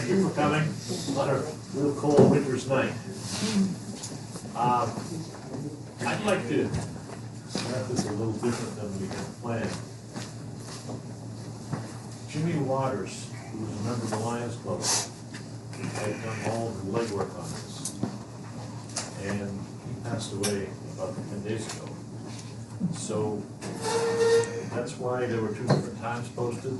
thank you for coming on a real cold winter's night. I'd like to start this a little different than we had planned. Jimmy Waters, who was a member of the Lions Club, had done all the legwork on this. And he passed away about 10 days ago. So that's why there were 2 different times posted.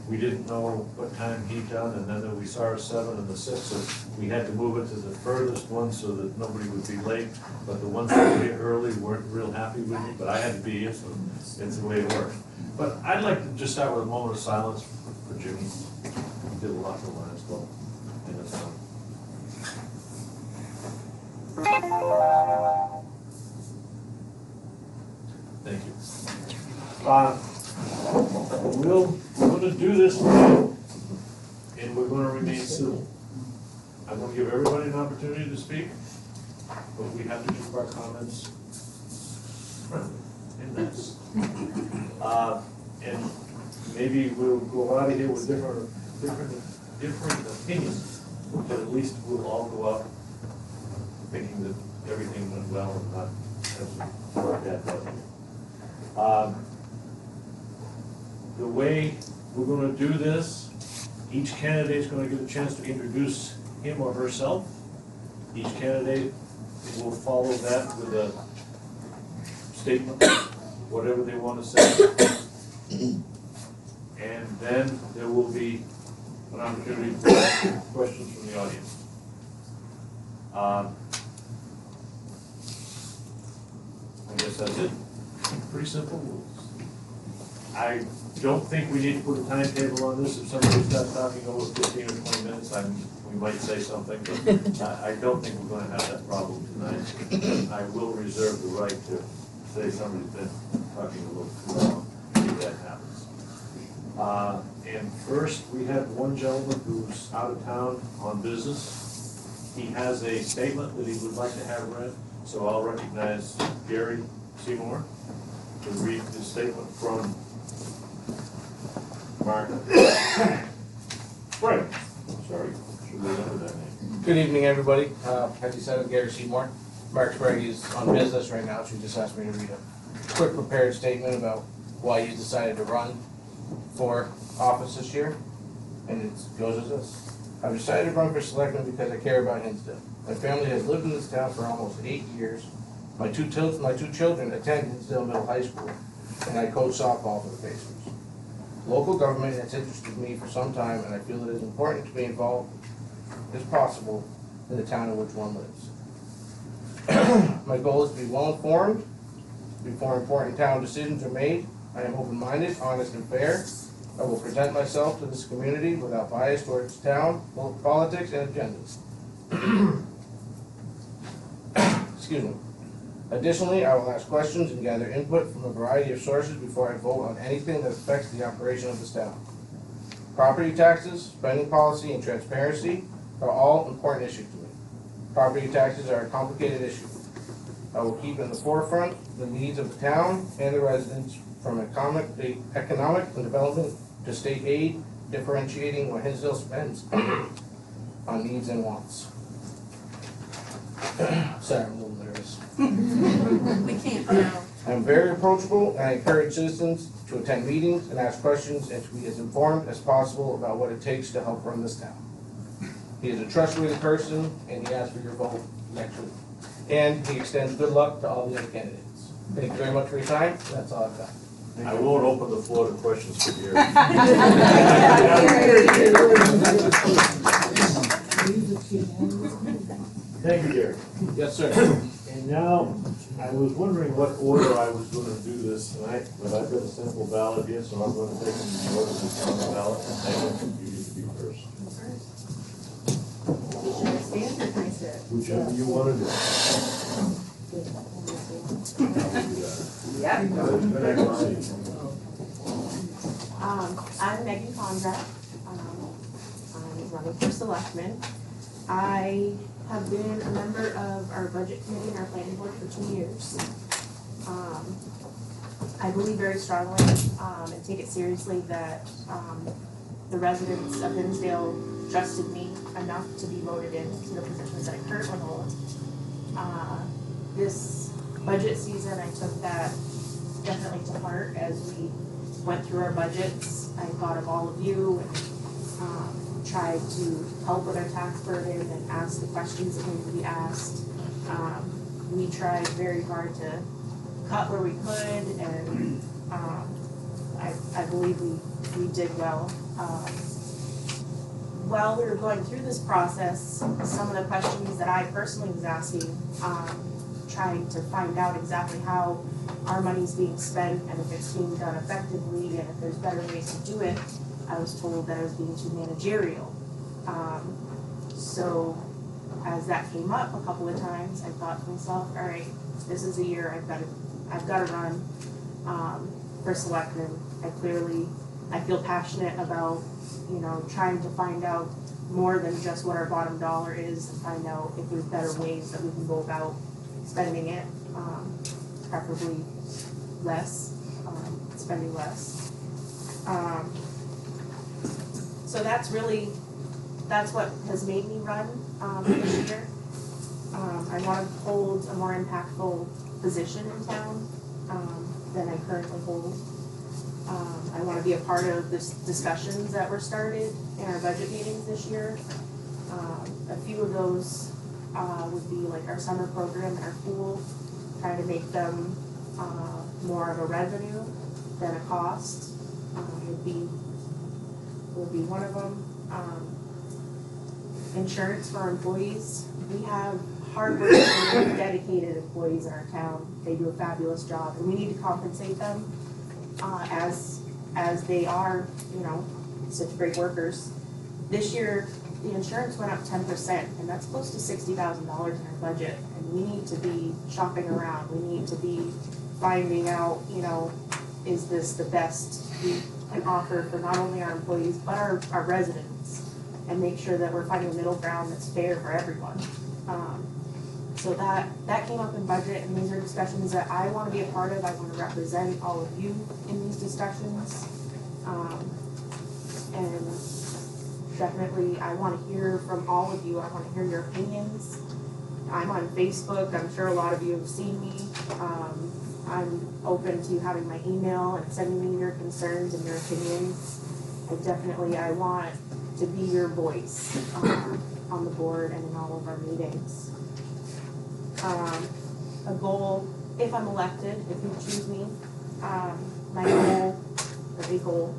We didn't know what time he'd done, and then we saw a 7 and the 6, so we had to move it to the furthest one so that nobody would be late. But the ones that were here early weren't real happy with me, but I had to be here, so it's the way it works. But I'd like to just start with a moment of silence for Jimmy. He did a lot for Lions Club, and it's fun. Thank you. We're going to do this now, and we're going to remain civil. I'm going to give everybody an opportunity to speak, but we have to keep our comments friendly and nice. And maybe we'll go out of here with different opinions, but at least we'll all go out thinking that everything went well and not as worked at that. The way we're going to do this, each candidate is going to get a chance to introduce him or herself. Each candidate will follow that with a statement, whatever they want to say. And then there will be an opportunity for questions from the audience. I guess that's it. Pretty simple rules. I don't think we need to put a timetable on this. If somebody starts talking over 15 or 20 minutes, we might say something, but I don't think we're going to have that problem tonight. I will reserve the right to say somebody's been talking a little too long, if that happens. And first, we have one gentleman who's out of town on business. He has a statement that he would like to have read, so I'll recognize Gary Seymour to read his statement from Mark. Right. Sorry, should remember that name. Good evening, everybody. As you said, I'm Gary Seymour. Mark Sprague is on business right now, so he just asked me to read a quick prepared statement about why he decided to run for office this year. And it goes as this. I've decided to run for selectman because I care about Hinsdale. My family has lived in this town for almost 8 years. My two children attend Hinsdale Middle High School, and I coach softball for the Pacers. Local government has interested me for some time, and I feel it is important to be involved as possible in the town in which one lives. My goal is to be well informed before important town decisions are made. I am open-minded, honest, and fair. I will present myself to this community without bias towards town, politics, and agendas. Excuse me. Additionally, I will ask questions and gather input from a variety of sources before I vote on anything that affects the operation of this town. Property taxes, spending policy, and transparency are all important issues to me. Property taxes are a complicated issue. I will keep in the forefront the needs of the town and the residents, from economic and development to state aid, differentiating what Hinsdale spends on needs and wants. Sorry, I'm a little nervous. We can't now. I'm very approachable, and I encourage citizens to attend meetings and ask questions and to be as informed as possible about what it takes to help run this town. He is a trustworthy person, and he asks for your vote next week. And he extends good luck to all the other candidates. Thank you very much for your time. That's all I've got. I won't open the floor to questions for Gary. Thank you, Gary. Yes, sir. And now, I was wondering what order I was going to do this tonight, but I've got a sample ballot here, so I'm going to take them in the order that's on the ballot, and I want you to be first. Whichever you want to do. Yeah. I'm Megan Conrad. I'm running for selectman. I have been a member of our budget committee and our planning board for 2 years. I believe very strongly and take it seriously that the residents of Hinsdale trusted me enough to be voted into the positions that I currently hold. This budget season, I took that definitely to heart as we went through our budgets. I thought of all of you and tried to help with our tax burden and ask the questions that needed to be asked. We tried very hard to cut where we could, and I believe we did well. While we were going through this process, some of the questions that I personally was asking, trying to find out exactly how our money's being spent and if it's being done effectively and if there's better ways to do it, I was told that I was being too managerial. So as that came up a couple of times, I thought to myself, all right, this is a year I've got to run for selectman. I feel passionate about, trying to find out more than just what our bottom dollar is and find out if there's better ways that we can go about spending it, preferably less, spending less. So that's what has made me run this year. I want to hold a more impactful position in town than I currently hold. I want to be a part of the discussions that were started in our budget meetings this year. A few of those would be like our summer program and our pool, try to make them more of a revenue than a cost. Would be one of them. Insurance for our employees. We have hardworking, dedicated employees in our town. They do a fabulous job, and we need to compensate them as they are, such great workers. This year, the insurance went up 10%, and that's close to $60,000 in our budget. And we need to be shopping around. We need to be finding out, is this the best we can offer for not only our employees but our residents, and make sure that we're finding a middle ground that's fair for everyone. So that came up in budget, and these are discussions that I want to be a part of. I want to represent all of you in these discussions. And definitely I want to hear from all of you. I want to hear your opinions. I'm on Facebook. I'm sure a lot of you have seen me. I'm open to having my email and sending me your concerns and your opinions. I want to be your voice on the board and in all of our meetings. A goal, if I'm elected, if you choose me, my goal, the big goal,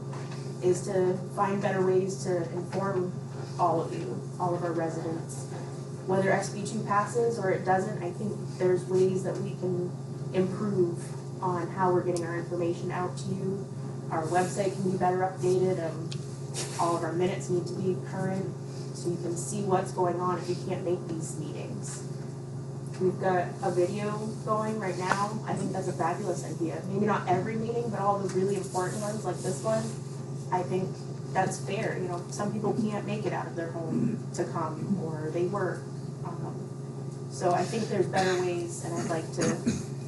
is to find better ways to inform all of you, all of our residents. Whether SB2 passes or it doesn't, I think there's ways that we can improve on how we're getting our information out to you. Our website can be better updated, all of our minutes need to be current, so you can see what's going on if you can't make these meetings. We've got a video going right now. I think that's a fabulous idea. Maybe not every meeting, but all the really important ones like this one, I think that's fair. Some people can't make it out of their home to come, or they work. So I think there's better ways, and I'd like to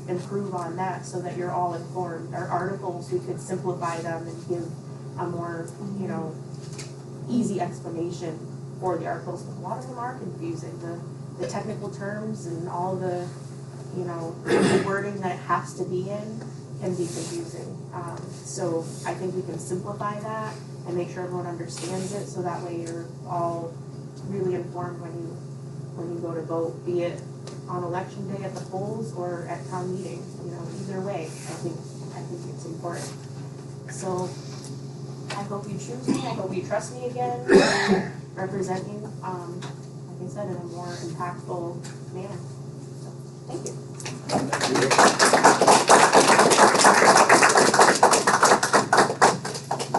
improve on that so that you're all informed. Our articles, we could simplify them and give a more, easy explanation for the articles. But a lot of them are confusing. The technical terms and all the, the wording that it has to be in can be confusing. So I think we can simplify that and make sure everyone understands it, so that way you're all really informed when you go to vote, be it on election day at the polls or at town meeting. Either way, I think it's important. So I hope you choose me. I hope you trust me again to represent you, like I said, in a more impactful manner. So, thank you.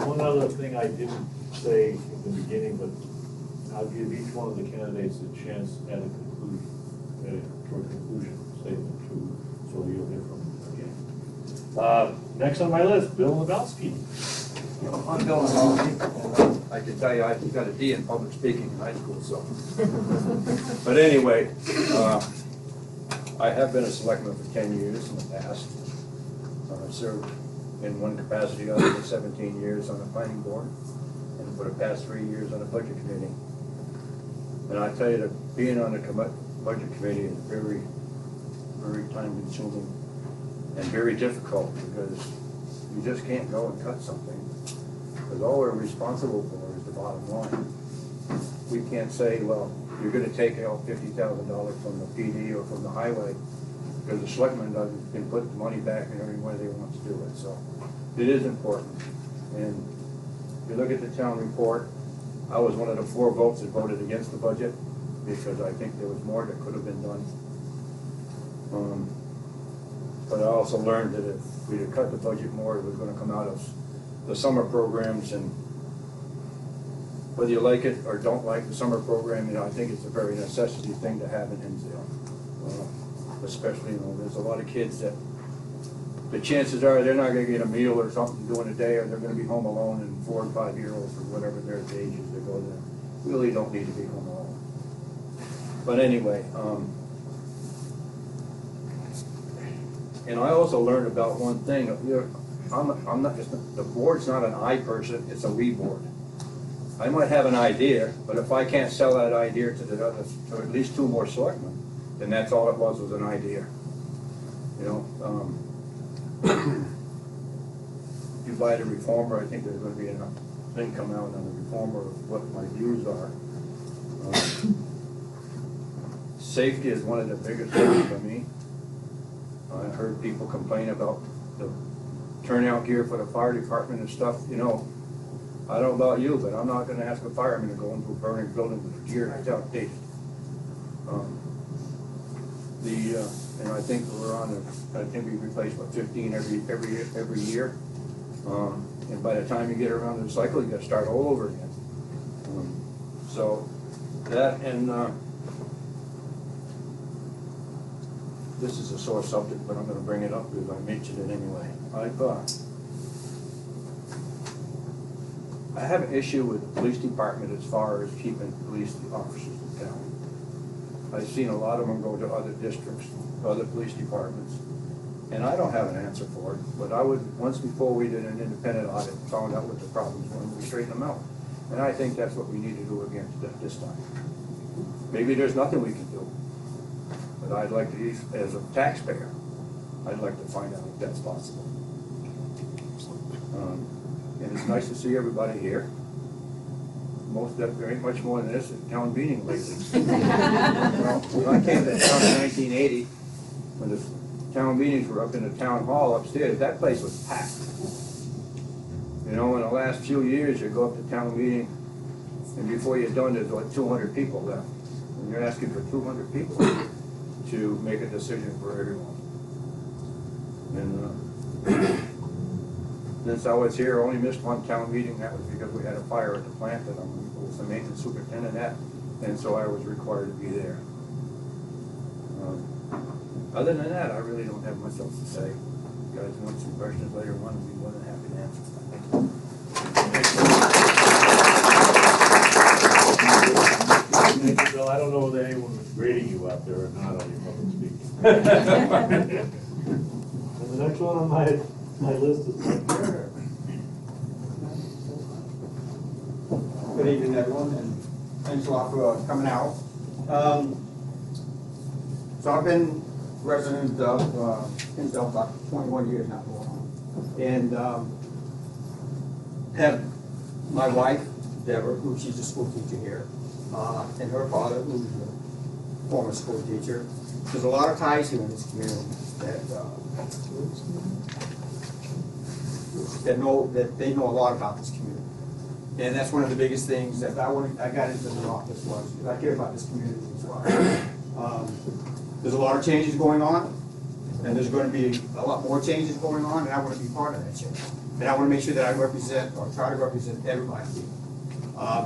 One other thing I didn't say in the beginning, but I'll give each one of the candidates a chance at a conclusion statement too, so you'll hear from them again. Next on my list, Bill Nabowski. I'm Bill Nabowski, and I can tell you I got a D in public speaking in high school, so. But anyway, I have been a selectman for 10 years in the past. I served in one capacity other than 17 years on the planning board, and for the past 3 years on the budget committee. And I tell you that being on the budget committee is very, very time consuming and very difficult because you just can't go and cut something. Because all we're responsible for is the bottom line. We can't say, well, you're gonna take out $50,000 from the PD or from the highway because the selectman can put the money back in every way they want to do it. So it is important. And if you look at the town report, I was one of the 4 votes that voted against the budget because I think there was more that could have been done. But I also learned that if we'd have cut the budget more, it was going to come out of the summer programs. And whether you like it or don't like the summer program, you know, I think it's a very necessity thing to have in Hinsdale. Especially, you know, there's a lot of kids that the chances are they're not going to get a meal or something during the day, or they're going to be home alone, and 4 and 5 year olds or whatever their age is, they go there. Really don't need to be home alone. But anyway, and I also learned about one thing. I'm not just, the board's not an I person, it's a we board. I might have an idea, but if I can't sell that idea to the other, to at least 2 more selectmen, then that's all it was an idea. You know, if you buy the reformer, I think there's going to be a thing come out on the reformer of what my views are. Safety is one of the biggest things for me. I heard people complain about the turnout gear for the fire department and stuff. You know, I don't know about you, but I'm not going to ask a fireman to go into a burning building with gear that's outdated. And I think we're on I think we replace about 15 every year. And by the time you get around to the cycle, you got to start all over again. So that, and this is a sore subject, but I'm going to bring it up because I mentioned it anyway. I have an issue with the police department as far as keeping police officers in town. I've seen a lot of them go to other districts, other police departments, and I don't have an answer for it, but I would, once before we did an independent audit, found out what the problems were, and we straighten them out. And I think that's what we need to do again this time. Maybe there's nothing we can do, but I'd like to, as a taxpayer, I'd like to find out if that's possible. And it's nice to see everybody here. Most of there ain't much more than this at town meeting lately. Well, when I came to town in 1980, when the town meetings were up in the town hall upstairs, that place was packed. You know, in the last few years, you go up to town meeting, and before you're done, there's like 200 people left. And you're asking for 200 people to make a decision for everyone. And since I was here, I only missed one town meeting. That was because we had a fire at the plant that I was the maintenance superintendent at, and so I was required to be there. Other than that, I really don't have much else to say. If you guys want some questions later on, I'd be more than happy to answer. Thank you, Bill. I don't know whether anyone was grading you out there or not on your public speaking. And the next one on my list is Mike Garrett. Good evening, everyone, and thanks a lot for coming out. So I've been resident of Hinsdale for about 21 years now, and have my wife, Deborah, who she's a school teacher here, and her father, who's a former school teacher. There's a lot of ties here in this community that they know a lot about this community. And that's one of the biggest things that I got into the office was because I care about this community as well. There's a lot of changes going on, and there's going to be a lot more changes going on, and I want to be part of that change. And I want to make sure that I represent or try to represent everybody.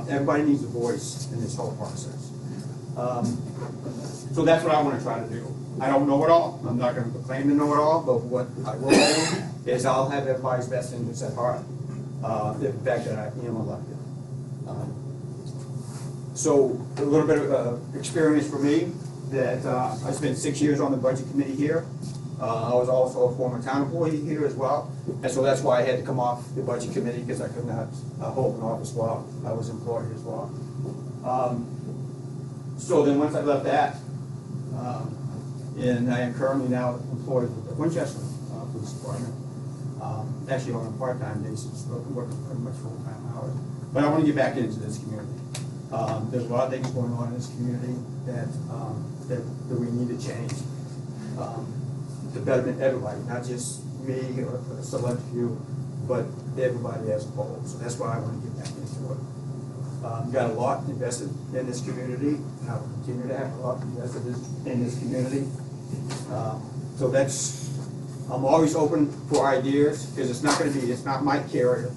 Everybody needs a voice in this whole process. So that's what I want to try to do. I don't know it all. I'm not going to claim to know it all, but what I will do is I'll have everybody's best interests at heart. The fact that I am elected. So a little bit of experience for me that I spent 6 years on the budget committee here. I was also a former town employee here as well, and so that's why I had to come off the budget committee because I could not hold an office while I was employed as well. So then once I left that, and I am currently now employed with the Winchester Police Department, actually on a part-time basis, but working pretty much full-time hours. But I want to get back into this community. There's a lot of things going on in this community that we need to change to betterment everybody, not just me or a select few, but everybody as a whole. So that's why I want to get back into it. Got a lot invested in this community, and I will continue to have a lot invested in this community. So I'm always open for ideas, because it's not my carrier.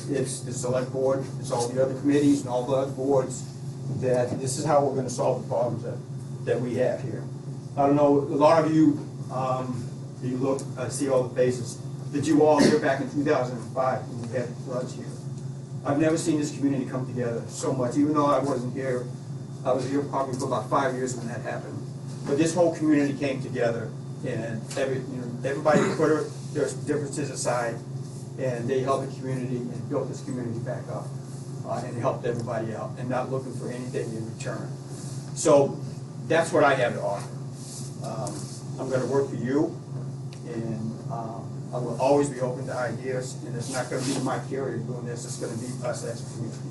It's the select board, it's all the other committees and all the other boards, that this is how we're gonna solve the problems that we have here. I don't know, a lot of you, you look, see all the faces, that you all here back in 2005 when we had the floods here. I've never seen this community come together so much, even though I wasn't here. I was here probably for about 5 years when that happened. But this whole community came together, and everybody put their differences aside, and they helped the community and built this community back up, and helped everybody out, and not looking for anything in return. So that's what I have to offer. I'm going to work for you, and I will always be open to ideas, and it's not going to be my carrier doing this, it's going to be us as a community.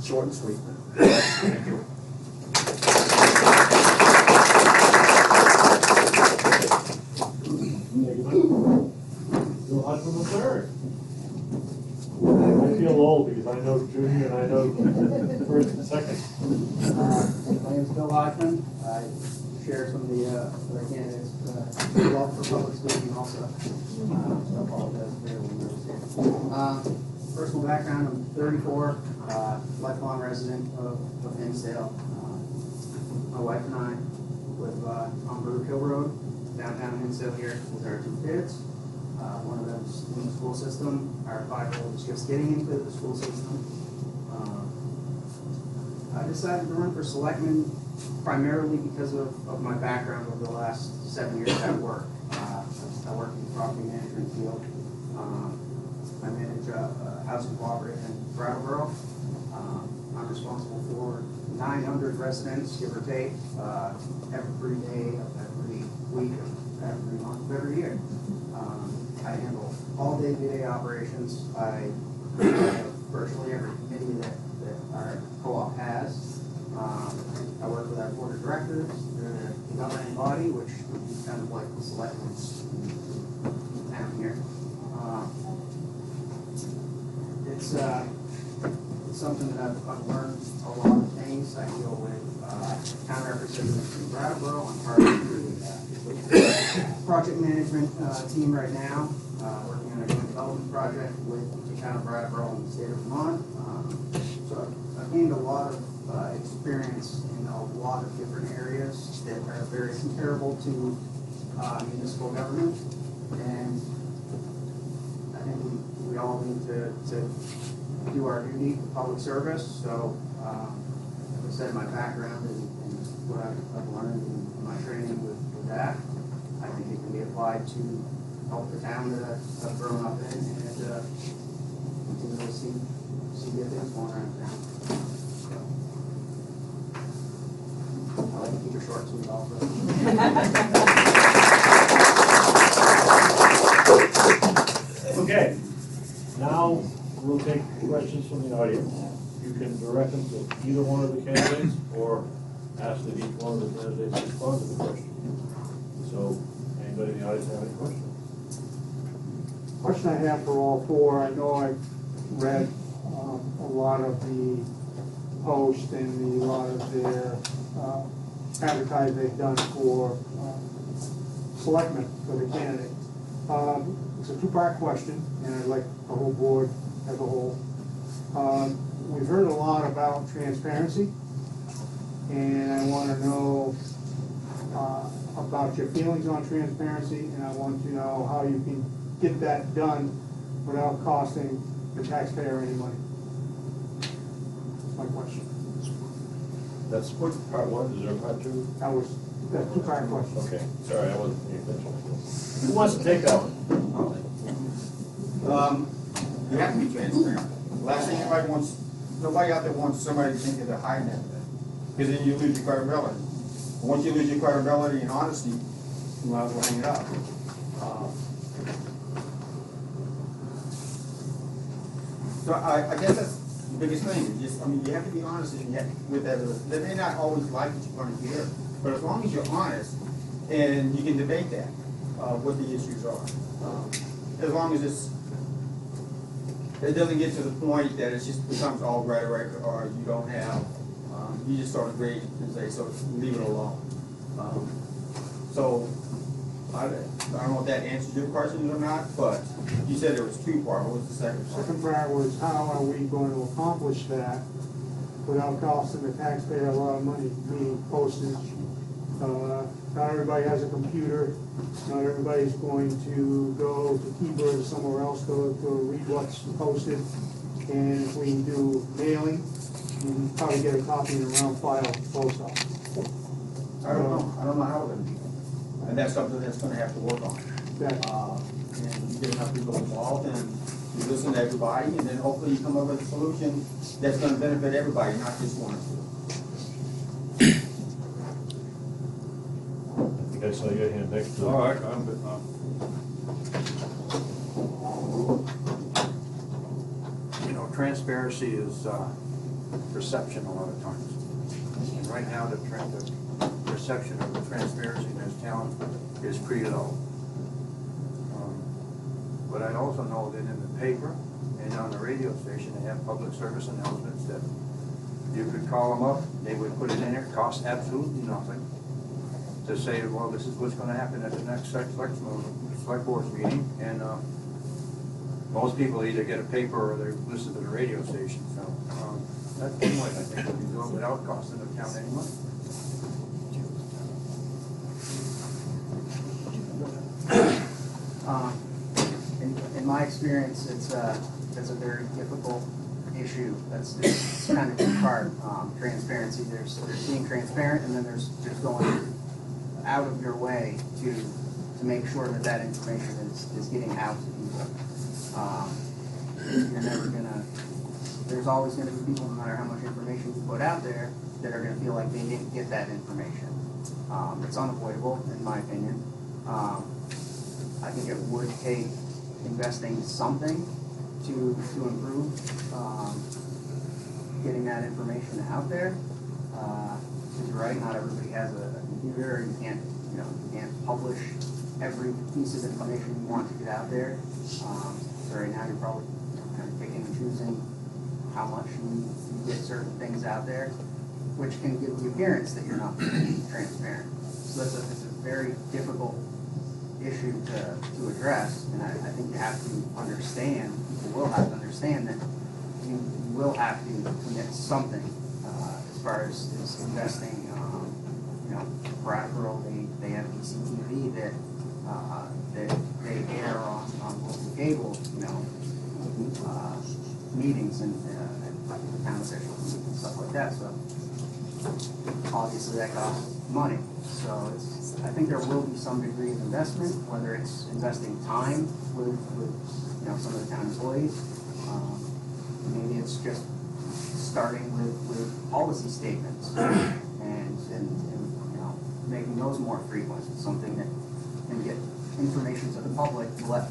Short and sweet. Thank you. Bill Hudson the third. I feel old because I know junior and I know first and second. My name is Bill Hodgman. I share some of the other candidates' love for public speaking also. So I apologize if everyone knows here. Personal background, I'm 34, lifelong resident of Hinsdale. My wife and I live on Brewer Hill Road, downtown Hinsdale here with our 2 kids. One of them's in the school system. Our 5-year-old is just getting into the school system. I decided to run for selectman primarily because of my background over the last 7 years at work. I work in the property management field. I manage a housing cooperative in Brattleboro. I'm responsible for 900 residents, give or take, every day of every week of every month of every year. I handle all day-to-day operations. I virtually every committee that our co-op has. I work with our board of directors. They're the governing body, which would be kind of like the selectmen's down here. It's something that I've learned a lot of things. I deal with town representatives in Brattleboro. I'm part of the project management team right now, working on a joint development project with the town of Brattleboro and the state of Vermont. So I've gained a lot of experience in a lot of different areas that are very comparable to municipal government, and I think we all need to do our duty for public service. So, like I said, my background and what I've learned in my training with that, I think it can be applied to help the town that I've grown up in, and continue to see good things going around town. So, I like to keep it short and sweet also. Okay, now we'll take questions from the audience. You can direct them to either one of the candidates or ask that each one of the candidates respond to the question. So, anybody in the audience have any questions? Question I have for all 4, I know I've read a lot of the posts and a lot of their advertising they've done for selectmen for the candidate. It's a 2-part question, and I'd like the whole board as a whole. We've heard a lot about transparency, and I want to know about your feelings on transparency, and I want to know how you can get that done without costing the taxpayer any money. That's my question. That's part 1, is there a part 2? That was a 2-part question. Okay, sorry, I wasn't paying attention. Who wants to take that one? You have to be transparent. Last thing nobody out there wants somebody to think that they're hiding everything. because then you lose your credibility. And once you lose your credibility and honesty, you might as well hang it up. So I guess that's the biggest thing, is just, I mean, you have to be honest and you have, with everyone. They may not always like what you're going to hear, but as long as you're honest, and you can debate that, what the issues are. As long as it doesn't get to the point that it just becomes all rhetoric, or you don't have, you just sort of agree and say, so leave it alone. So, I don't know if that answers your question or not, but you said there was two parts. What was the second part? Second part was, how are we going to accomplish that without costing the taxpayer a lot of money, meaning postage? Not everybody has a computer, not everybody's going to go to Keyboard or somewhere else to read what's posted. And if we do mailing, we can probably get a copy in a round file at the post office. I don't know how we're gonna do that. And that's something that's gonna have to work on. That, And you get enough people involved, and you listen to everybody, and then hopefully you come up with a solution that's gonna benefit everybody, not just one or two. I think I saw your hand next to it. All right, I'm good now. You know, transparency is perception a lot of times. And right now, the perception of the transparency in this town is pretty low. But I also know that in the paper and on the radio station, they have public service announcements that you could call them up, they would put it in there, it costs absolutely nothing, to say, well, this is what's gonna happen at the next select board's meeting, and most people either get a paper or they listen to the radio station, so that's one way I think we can do it without costing the town any money. In my experience, it's a very difficult issue. It's kind of two-part transparency. There's being transparent, and then there's going out of your way to make sure that information is getting out to people. You're never gonna. There's always gonna be people, no matter how much information you put out there, that are gonna feel like they didn't get that information. It's unavoidable, in my opinion. I think it would take investing something to improve getting that information out there. Because you're right, not everybody has a computer, and you can't publish every piece of information you want to get out there. So right now you're probably kind of picking and choosing how much you get certain things out there, which can give the appearance that you're not being transparent. So it's a very difficult issue to address, and I think you have to understand, people will have to understand that you will have to commit something as far as investing. Brattleboro, they have ECTV that they air on local cable, meetings and town officials and stuff like that. So obviously that costs money. So I think there will be some degree of investment, whether it's investing time with some of the town employees. Maybe it's just starting with policy statements and making those more frequent. It's something that can get information to the public to let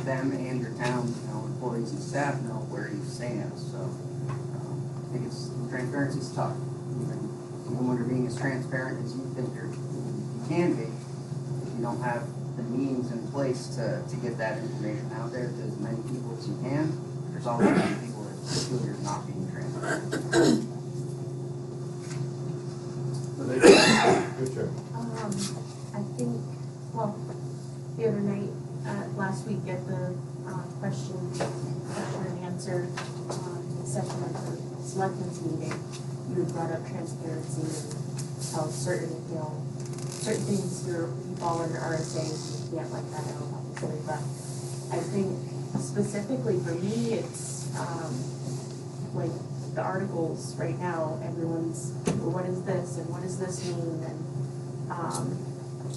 them and your town employees and staff know where you stand. So I think transparency is tough. Even when you're being as transparent as you think you can be, if you don't have the means in place to get that information out there to as many people as you can, there's always going to be people that feel you're not being transparent. Good, sir. I think, the other night, last week at the question and answer session of the Selectmen's meeting, you had brought up transparency and how certain things you fall under RSA, you can't let that out, obviously, but I think specifically for me, it's like the articles right now, everyone's, well, what is this and what does this mean, and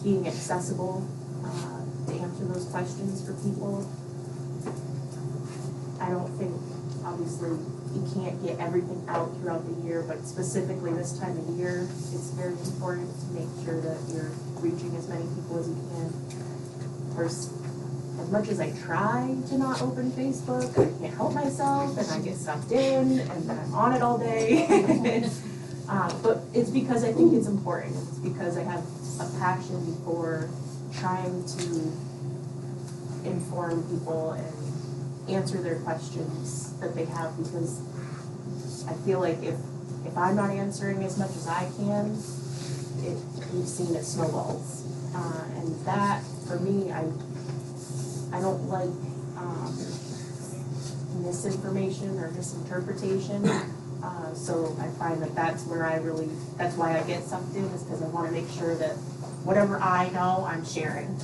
being accessible to answer those questions for people. I don't think, obviously you can't get everything out throughout the year, but specifically this time of year, it's very important to make sure that you're reaching as many people as you can. First, as much as I try to not open Facebook, I can't help myself, and I get sucked in, and then I'm on it all day. But it's because I think it's important. It's because I have a passion for trying to inform people and answer their questions that they have, because I feel like if I'm not answering as much as I can, we've seen it snowballs. And that, for me, I don't like misinformation or misinterpretation. So I find that that's why I get sucked in, is because I want to make sure that whatever I know, I'm sharing.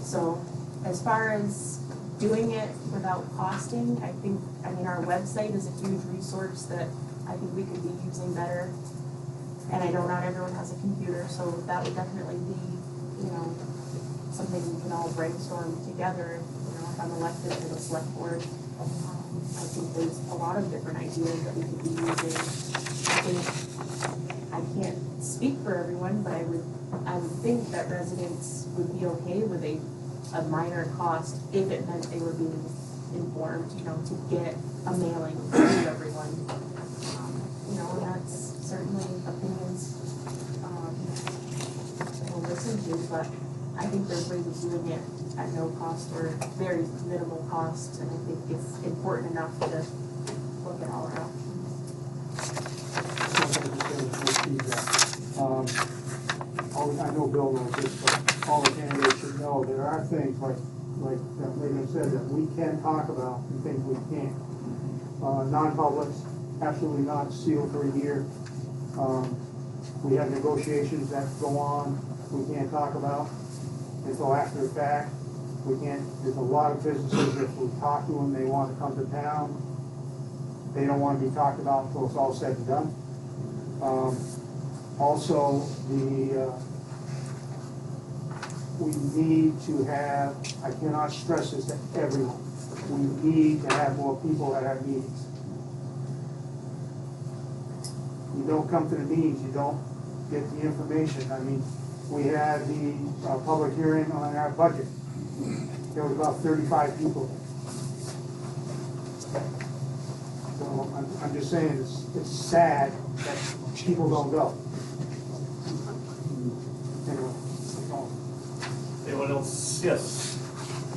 So as far as doing it without costing, I mean, our website is a huge resource that I think we could be using better. And I know not everyone has a computer, so that would definitely be, something we can all brainstorm together. If I'm elected to the select board, I think there's a lot of different ideas that we could be using. I can't speak for everyone, but I would think that residents would be okay with a minor cost if it meant they were being informed, to get a mailing to everyone. And that's certainly opinions we'll listen to, but I think there's ways of doing it at no cost or very minimal cost, and I think it's important enough to look at all our options. I know Bill knows this, but all the candidates should know there are things like Megan said, that we can talk about and things we can't. Non-publics, absolutely not sealed for a year. We have negotiations that go on, we can't talk about until after the fact. There's a lot of businesses, if we talk to them, they want to come to town. They don't want to be talked about until it's all said and done. Also, we need to have, I cannot stress this to everyone, we need to have more people at our meetings. You don't come to the meetings, you don't get the information. I mean, we had the public hearing on our budget. There was about 35 people. So I'm just saying, it's sad that people don't go. Anyway. Anyone else? Yes.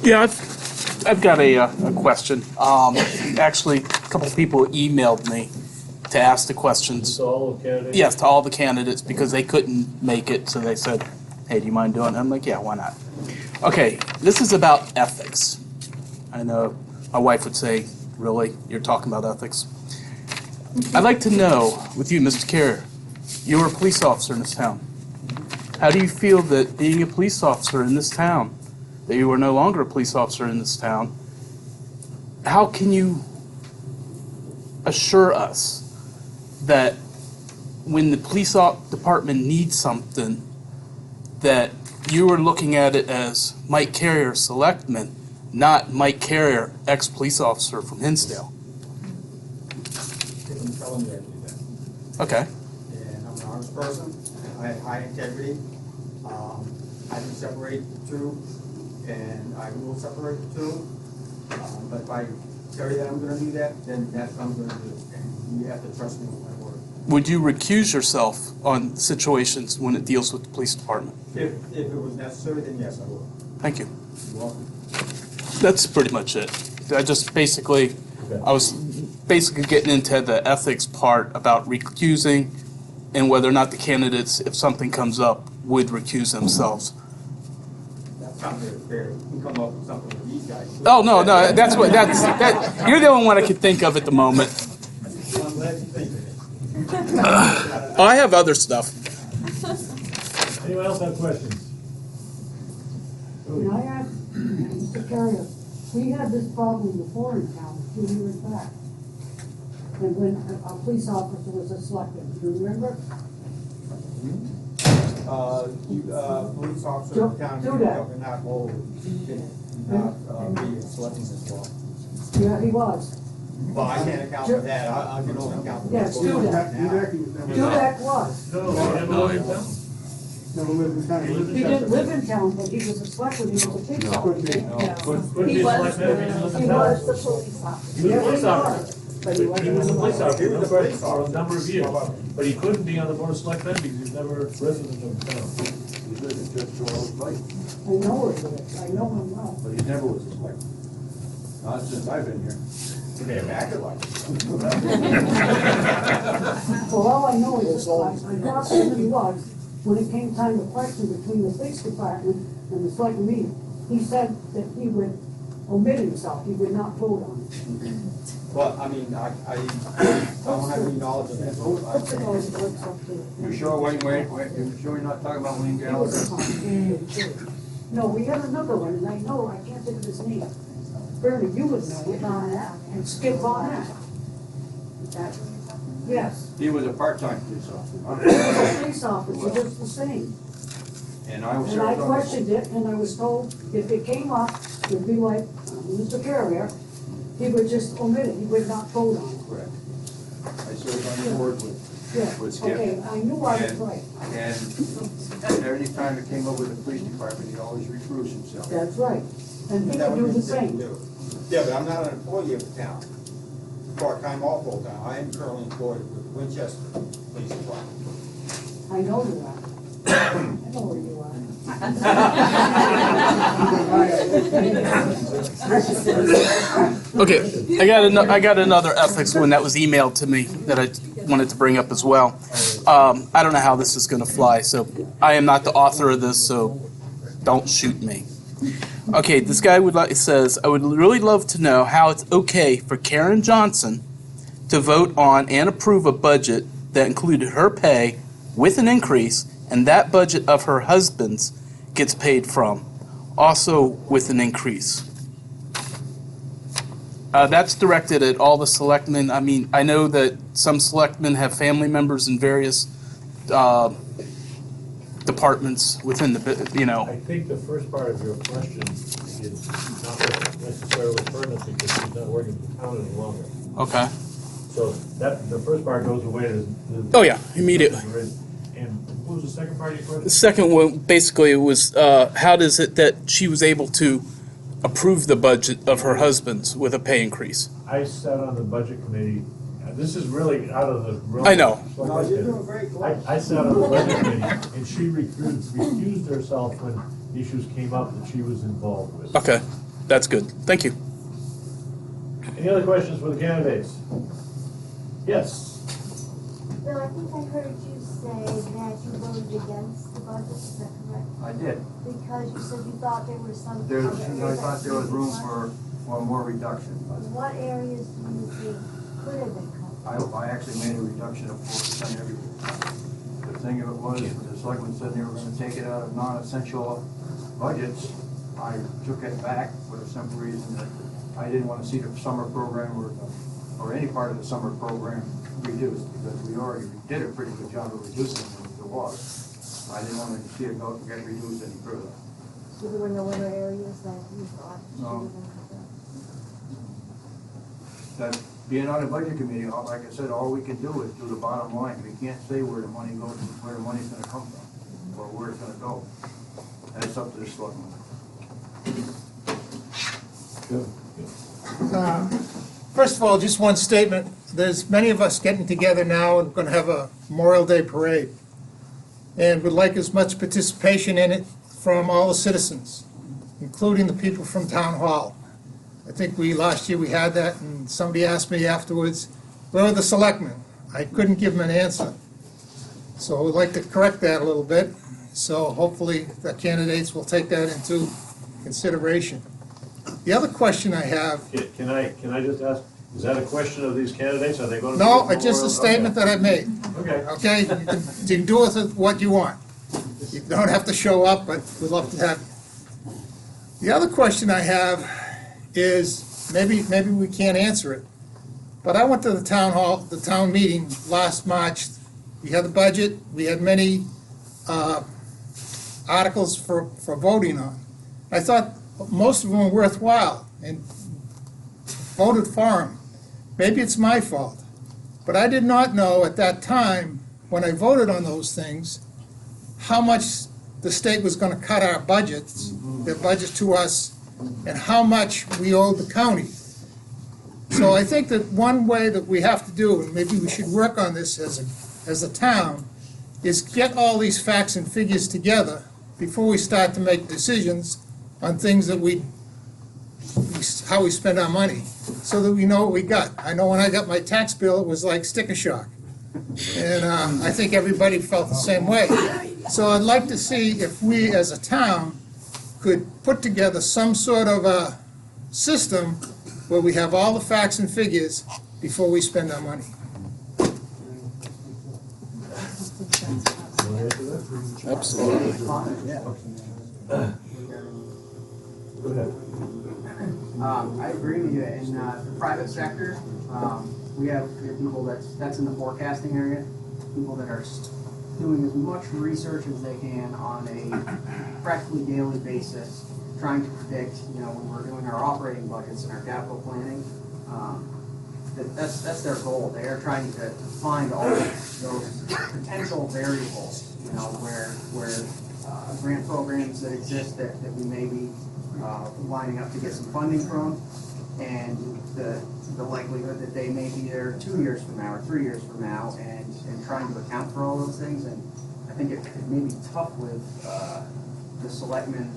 Yeah, I've got a question. Actually, a couple people emailed me to ask the questions. So all the candidates? Yes, to all the candidates, because they couldn't make it, so they said, hey, do you mind doing it? I'm like, yeah, why not? Okay, this is about ethics. I know my wife would say, really? You're talking about ethics? I'd like to know, with you, Mr. Carrier, you were a police officer in this town. How do you feel that being a police officer in this town, that you are no longer a police officer in this town, how can you assure us that when the police department needs something, that you are looking at it as Mike Carrier, Selectman, not Mike Carrier, ex-police officer from Hinsdale? I'm telling you I do that. Okay. And I'm an honest person, I have high integrity. I can separate the two, and I will separate the two. But if I tell you that I'm gonna do that, then that's what I'm gonna do. And you have to trust me with my word. Would you recuse yourself on situations when it deals with the police department? If it was necessary, then yes, I will. Thank you. You're welcome. That's pretty much it. I was basically getting into the ethics part about recusing and whether or not the candidates, if something comes up, would recuse themselves. That's not very fair. You can come up with something with these guys. Oh, no, you're the only one I could think of at the moment. I'm glad you think of it. I have other stuff. Anyone else have questions? Can I ask, Mr. Carrier, we had this problem before in town a few years back. And when a police officer was a selectman, do you remember? Police officer in town, Do you that. cannot hold, cannot be selecting as well. Yeah, he was. Well, I can't account for that, I can only account for. Yes, what's going on Dudek. now. Dudek was. No, he never lived in town. Never lived in town. He lived in He didn't Chester. live in town, but he was a selectman, he was a police Could officer. be. Couldn't He be a was selectman if he lived the, in he town. was the police officer. He was a police Yeah, he officer. was. But he He was a police officer He was a police for a number of years, but he couldn't be on the board of selectmen because he was never a resident of town. He lived in Chester all his life, I know where he is, I know him well. but he never was a selectman. Not since I've been here. He may have acted like it. Well, all I know is, I got who he was, when it came time to question between the police department and the select meeting, he said that he would omit himself, he would not vote on it. Well, I mean, I don't have any knowledge of that vote. What's the noise that works up there? You sure, wait, you sure you're not talking about Wayne He was Gallagher? a con. No, we had another one, and I know, I can't think of his name. Bernie, you would know it, and Skip Bonnet. Yes, He was a part-time police officer. the police officer, just the same. And I was. And I questioned it, and I was told if it came up, it'd be like Mr. Carrier, he would just omit it, he would not vote on it. Correct. I served on the board with Yeah, Skip. okay, I knew I was And- right. And every time it came up with the police department, he always recused himself. That's right. And he That would do would the be same. do. Yeah, but I'm not an employee of the town, part-time or full-time. I am currently employed with the Winchester Police Department. I know you are. I know where you are. Okay, I got another ethics one that was emailed to me that I wanted to bring up as well. I don't know how this is going to fly, so I am not the author of this, so don't shoot me. Okay, this guy says, I would really love to know how it's okay for Karen Johnson to vote on and approve a budget that included her pay with an increase, and that budget of her husband's gets paid from, also with an increase. That's directed at all the selectmen. I mean, I know that some selectmen have family members in various departments within the, you know. I think the first part of your question is not necessarily pertinent because she's not working for the town any longer. Okay. So that, the first part goes away. Oh, yeah, immediately. And what was the second part of your The question? second one, basically, was how does it that she was able to approve the budget of her husband's with a pay increase? I sat on the budget committee. This is really out of the realm. I know. No, you're doing great, Glenn. I sat on the budget committee, and she recused herself when issues came up that she was involved with. Okay, that's good. Thank you. Any other questions for the candidates? Yes. Bill, I think I heard you say that you voted against the budget, is that correct? I did. Because you said you thought there were some. There's, other I areas thought there was that room could for more reduction. be cut. What areas do you think could have been cut? I actually made a reduction of 4% everywhere. The thing of it was, when the selectmen said they were gonna take it out of non-essential budgets, I took it back for the simple reason that I didn't wanna see the summer program or any part of the summer program reduced, because we already did a pretty good job of reducing the water. I didn't wanna see it get reduced any further. So there were no other areas that you thought should No. have been cut out? That being on the budget committee, like I said, all we can do is do the bottom line. We can't say where the money goes, where the money's gonna come from, or where it's gonna go. And it's up to the selectmen. First of all, just one statement. There's many of us getting together now and going to have a Memorial Day parade. And would like as much participation in it from all the citizens, including the people from Town Hall. I think last year we had that, and somebody asked me afterwards, where are the selectmen? I couldn't give them an answer. So I would like to correct that a little bit. So hopefully the candidates will take that into consideration. The other question I have, Can I just ask, is that a question of these candidates? Are they going to? no, it's just a statement that I made. Okay. Okay, you can do with it what you want. You don't have to show up, but we'd love to have you. The other question I have is, maybe we can't answer it, but I went to the town hall, the town meeting last March. We had the budget, we had many articles for voting on. I thought most of them were worthwhile and voted for them. maybe it's my fault, but I did not know at that time, when I voted on those things, how much the state was gonna cut our budgets, their budget to us, and how much we owed the county. So I think that one way that we have to do, and maybe we should work on this as a town, is get all these facts and figures together before we start to make decisions on things that how we spend our money, so that we know what we got. I know when I got my tax bill, it was like sticker shock. And I think everybody felt the same way. So I'd like to see if we, as a town, could put together some sort of a system where we have all the facts and figures before we spend our money. Absolutely. Go ahead. I agree with you. In the private sector, we have people that's in the forecasting area, people that are doing as much research as they can on a practically daily basis, trying to predict, when we're doing our operating budgets and our capital planning, that's their goal. They are trying to find all those potential variables, where grant programs that exist that we may be lining up to get some funding from, and the likelihood that they may be there 2 years from now or 3 years from now, and trying to account for all those things. And I think it may be tough with the selectmen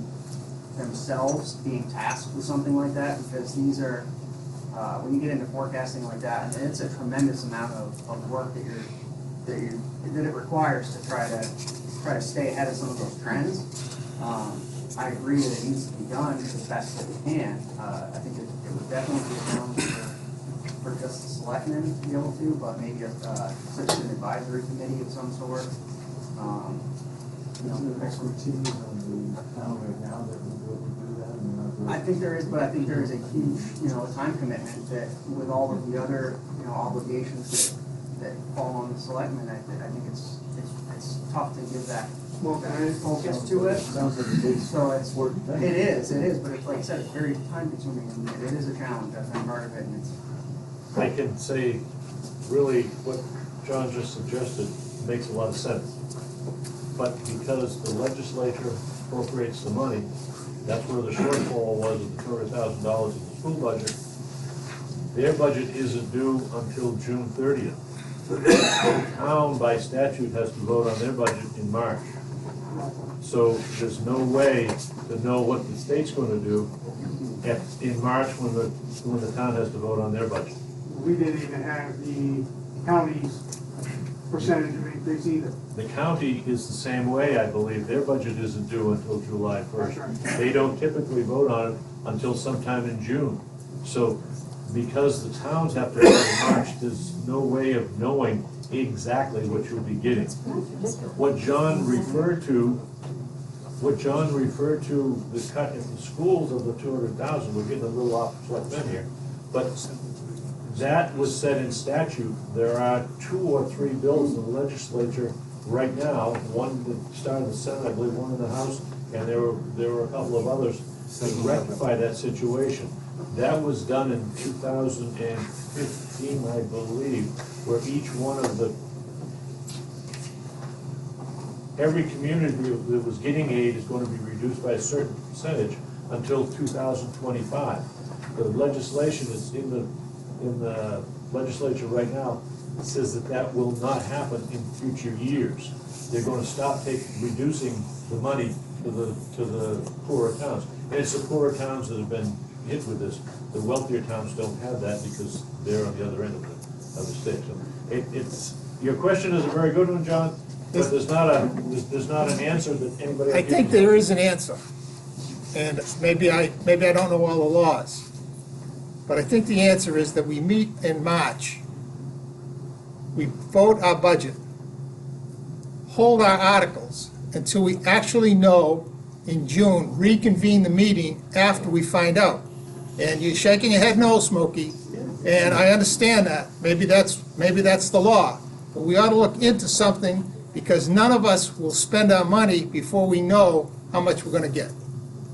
themselves being tasked with something like that, because these are, when you get into forecasting like that, and it's a tremendous amount of work that it requires to try to stay ahead of some of those trends. I agree that it needs to be done as best that we can. I think it would definitely be a challenge for just the selectmen to be able to, but maybe such an advisory committee of some sort. Expertise on the town right now that would be able to do that. I think there is, but I think there is a huge, time commitment that with all of the other, obligations that fall on the selectmen. I think it's tough to give that focus to it. Sounds like a big So it's important thing. It is, but it's like I said, it's very time consuming, and it is a challenge. I've been part of it, and it's. I can say, really, what John just suggested makes a lot of sense. But because the legislature appropriates the money, that's where the shortfall was of the $200,000 in the school budget. Their budget isn't due until June 30th. The town, by statute, has to vote on their budget in March. So there's no way to know what the state's going to do in March when the town has to vote on their budget. We didn't even have the county's percentage of increase either. The county is the same way, I believe. Their budget isn't due until July 1st. They don't typically vote on it until sometime in June. So because the towns have to vote in March, there's no way of knowing exactly what you'll be getting. What John referred to, the cut in the schools of the 200,000, we're getting a little off Selectmen here, but that was set in statute. There are 2 or 3 bills in the legislature right now, one that started in the Senate, I believe, one in the House, and there were a couple of others to rectify that situation. That was done in 2015, I believe, where each one of every community that was getting aid is going to be reduced by a certain percentage until 2025. The legislation is in the legislature right now. It says that will not happen in future years. They're going to stop reducing the money to the poorer towns. And it's the poorer towns that have been hit with this. The wealthier towns don't have that because they're on the other end of the stick. So your question is a very good one, John, but there's not an answer that anybody. I think there is an answer, and maybe I don't know all the laws, but I think the answer is that we meet in March, we vote our budget, hold our articles until we actually know in June, reconvene the meeting after we find out. And you're shaking your head no, Smokey, and I understand that. Maybe that's the law. But we ought to look into something, because none of us will spend our money before we know how much we're gonna get.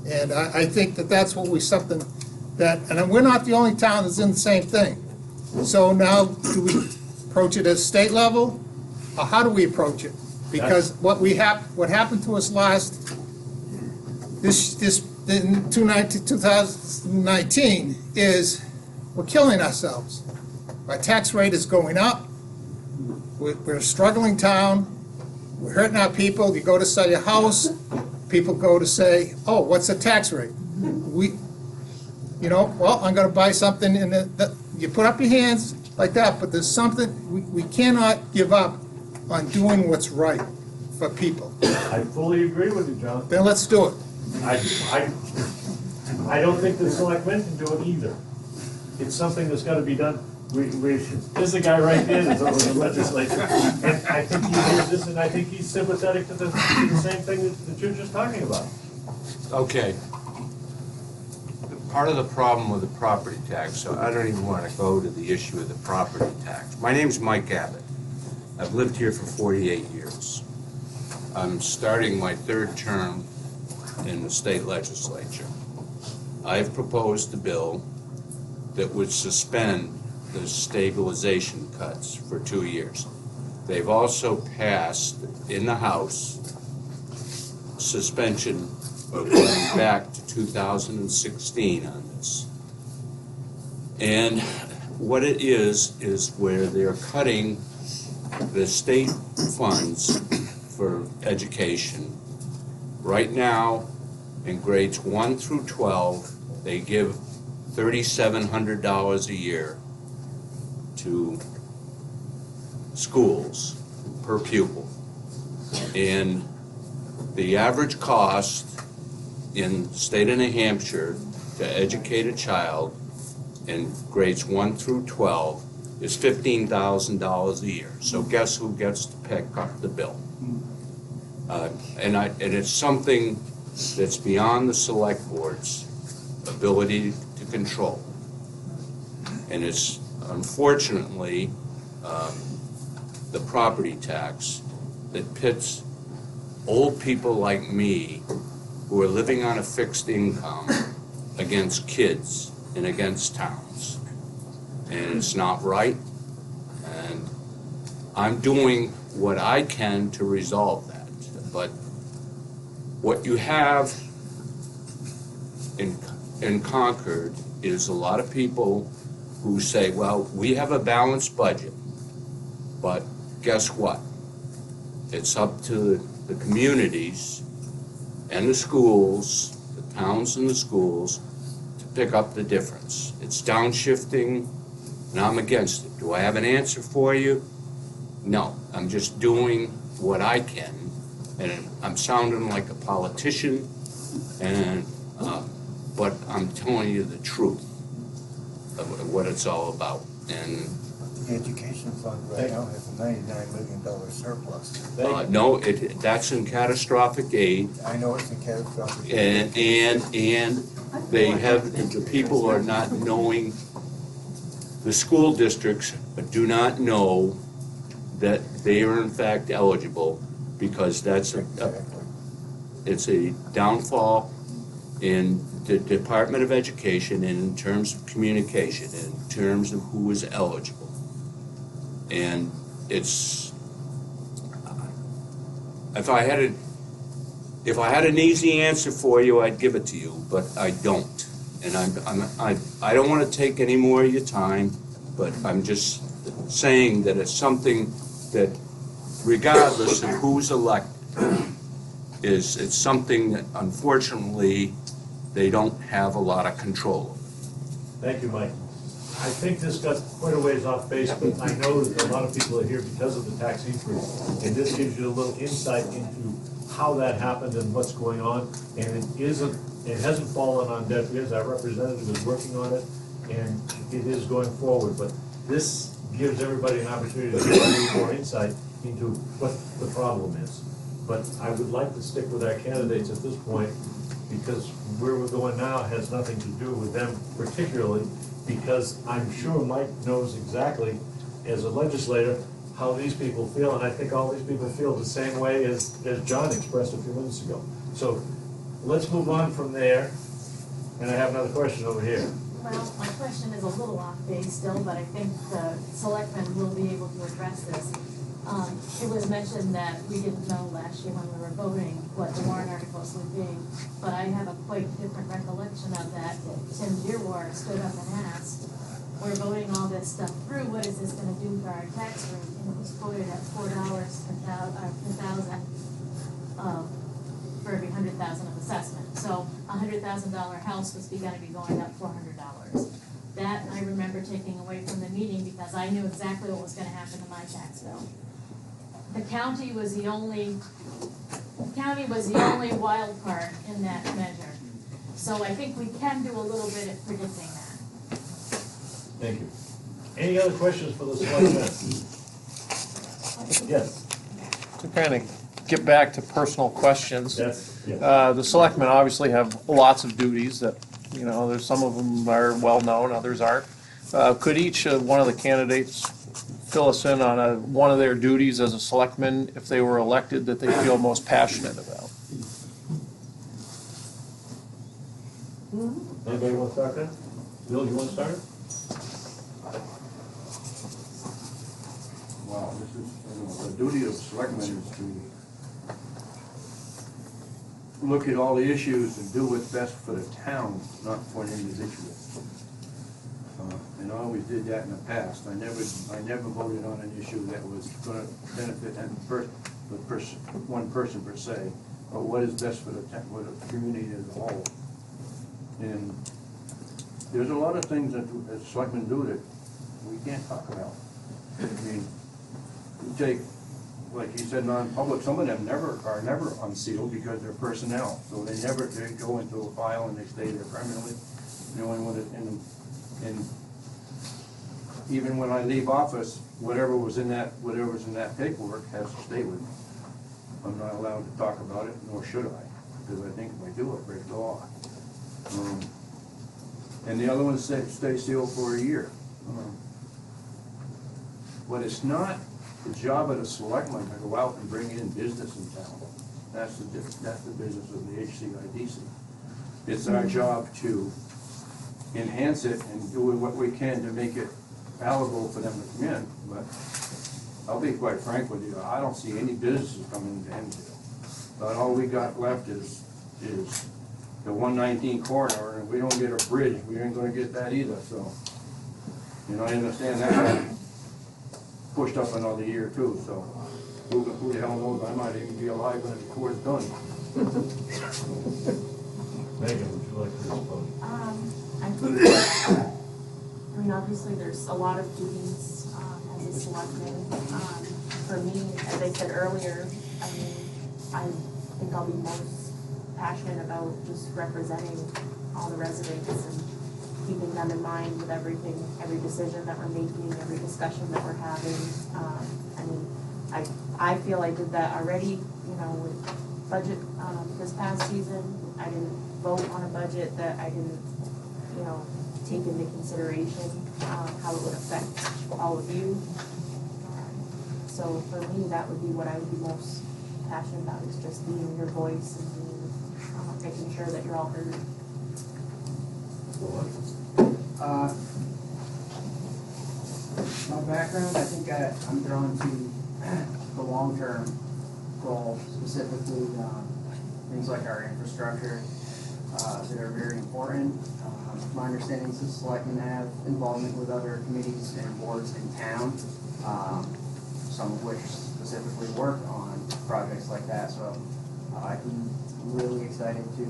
And I think that's what something that, and we're not the only town that's in the same thing. So now, do we approach it at state level, or how do we approach it? Because what happened to us in 2019 is we're killing ourselves. Our tax rate is going up. We're a struggling town. We're hurting our people. You go to sell your house, people go to say, oh, what's the tax rate? Well, I'm gonna buy something you put up your hands like that, but there's something, we cannot give up on doing what's right for people. I fully agree with you, John. Then let's do it. I don't think the selectmen can do it either. It's something that's gotta be done. There's a guy right there that's over the legislature, and I think he hears this, and I think he's sympathetic to the same thing that you're just talking about. Okay. Part of the problem with the property tax, so I don't even want to go to the issue of the property tax. My name's Mike Abbott. I've lived here for 48 years. I'm starting my third term in the state legislature. I've proposed a bill that would suspend the stabilization cuts for 2 years. They've also passed in the House suspension of going back to 2016 on this. And what it is where they're cutting the state funds for education. Right now, in grades 1 through 12, they give $3,700 a year to schools per pupil. And the average cost in the state of New Hampshire to educate a child in grades 1 through 12 is $15,000 a year. So guess who gets to pick up the bill? And it's something that's beyond the select board's ability to control. And it's unfortunately the property tax that pits old people like me who are living on a fixed income against kids and against towns. And it's not right. And I'm doing what I can to resolve that. But what you have in Concord is a lot of people who say, well, we have a balanced budget, but guess what? It's up to the communities and the schools, the towns and the schools, to pick up the difference. It's downshifting, and I'm against it. Do I have an answer for you? No, I'm just doing what I can, and I'm sounding like a politician, and but I'm telling you the truth of what it's all about. And the education fund right now has a $99 million surplus. No, that's in catastrophic aid. I know it's in catastrophic aid. And they have, the people are not knowing, the school districts do not know that they are in fact eligible, because that's it's a downfall in the Department of Education and in terms of communication, in terms of who is eligible. And it's, if I had an easy answer for you, I'd give it to you, but I don't. And I don't want to take any more of your time, but I'm just saying that it's something that, regardless of who's elected, it's something that unfortunately they don't have a lot of control over. Thank you, Mike. I think this got quite a ways off base, but I know that a lot of people are here because of the tax increase. And this gives you a little insight into how that happened and what's going on. And it hasn't fallen on deaf ears. Our representative is working on it, and it is going forward. But this gives everybody an opportunity to get a little more insight into what the problem is. But I would like to stick with our candidates at this point, because where we're going now has nothing to do with them particularly, because I'm sure Mike knows exactly, as a legislator, how these people feel, and I think all these people feel the same way as John expressed a few minutes ago. So let's move on from there, and I have another question over here. Well, my question is a little off base still, but I think the selectmen will be able to address this. It was mentioned that we didn't know last year when we were voting what the warrant articles would be, but I have a quite different recollection of that. Tim Dearwar stood up and asked, we're voting all this stuff through, what is this gonna do for our tax rate? And it was quoted at $4 per thousand, for every 100,000 of assessment. So a $100,000 house was gonna be going up $400. That I remember taking away from the meeting because I knew exactly what was gonna happen to my tax bill. The county was the only wild card in that measure. So I think we can do a little bit at predicting that. Thank you. Any other questions for the selectmen? Yes. To kind of get back to personal questions. Yes. The selectmen obviously have lots of duties that, you know, there's some of them are well-known, others aren't. Could each one of the candidates fill us in on one of their duties as a selectman, if they were elected, that they feel most passionate about? Anybody want to start that? Bill, you want to start? Wow, this is, the duty of selectmen is to look at all the issues and do what's best for the town, not for an individual. And I always did that in the past. I never voted on an issue that was gonna benefit one person per se, but what is best for the community as a whole. And there's a lot of things that selectmen do that we can't talk about. I mean, you take, like you said, non-public, some of them are never unsealed because they're personnel. So they go into a file and they stay there permanently. The only one that, and even when I leave office, whatever's in that paperwork has to stay with me. I'm not allowed to talk about it, nor should I, because I think if I do, I break the law. And the other ones stay sealed for a year. But it's not the job of the selectmen to go out and bring in business in town. That's the business of the HCIDC. It's our job to enhance it and do what we can to make it palatable for them to come in. But I'll be quite frank with you, I don't see any businesses coming into Hinsdale. But all we got left is the 119 corridor, and if we don't get a bridge, we ain't gonna get that either, so. You know, I understand that got pushed up another year too, so who the hell knows, I might even be alive when the court's done. Megan, would you like to respond? I mean, obviously, there's a lot of duties as a selectman. For me, as I said earlier, I mean, I think I'll be most passionate about just representing all the residents and keeping them in mind with everything, every decision that we're making, every discussion that we're having. I mean, I feel I did that already, you know, with budget this past season. I didn't vote on a budget that I didn't, you know, take into consideration how it would affect all of you. So for me, that would be what I would be most passionate about, is just being your voice and being, making sure that you're all heard. My background, I think I'm drawn to the long-term goal, specifically things like our infrastructure that are very important. My understanding is the selectmen have involvement with other committees and boards in town, some of which specifically work on projects like that. So I'd be really excited to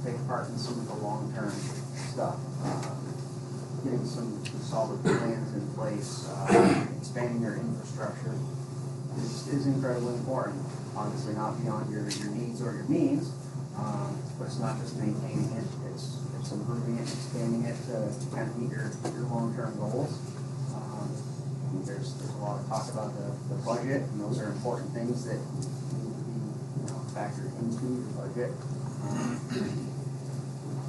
take part in some of the long-term stuff. Getting some solid plans in place, expanding your infrastructure is incredibly important. Obviously not beyond your needs or your means, but it's not just maintaining it, it's improving it, expanding it to kind of meet your long-term goals. There's a lot of talk about the budget, and those are important things that need to be, you know, factored into your budget.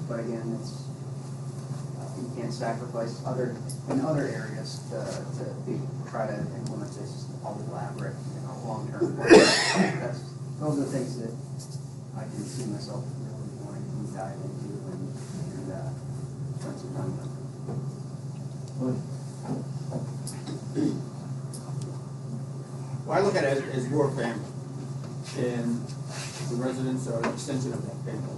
But again, it's you can't sacrifice in other areas to try to implement this all elaborate, you know, long-term plan. Those are the things that I can see myself really wanting to dive into and Well, I look at it as your family, and the residents are an extension of that family.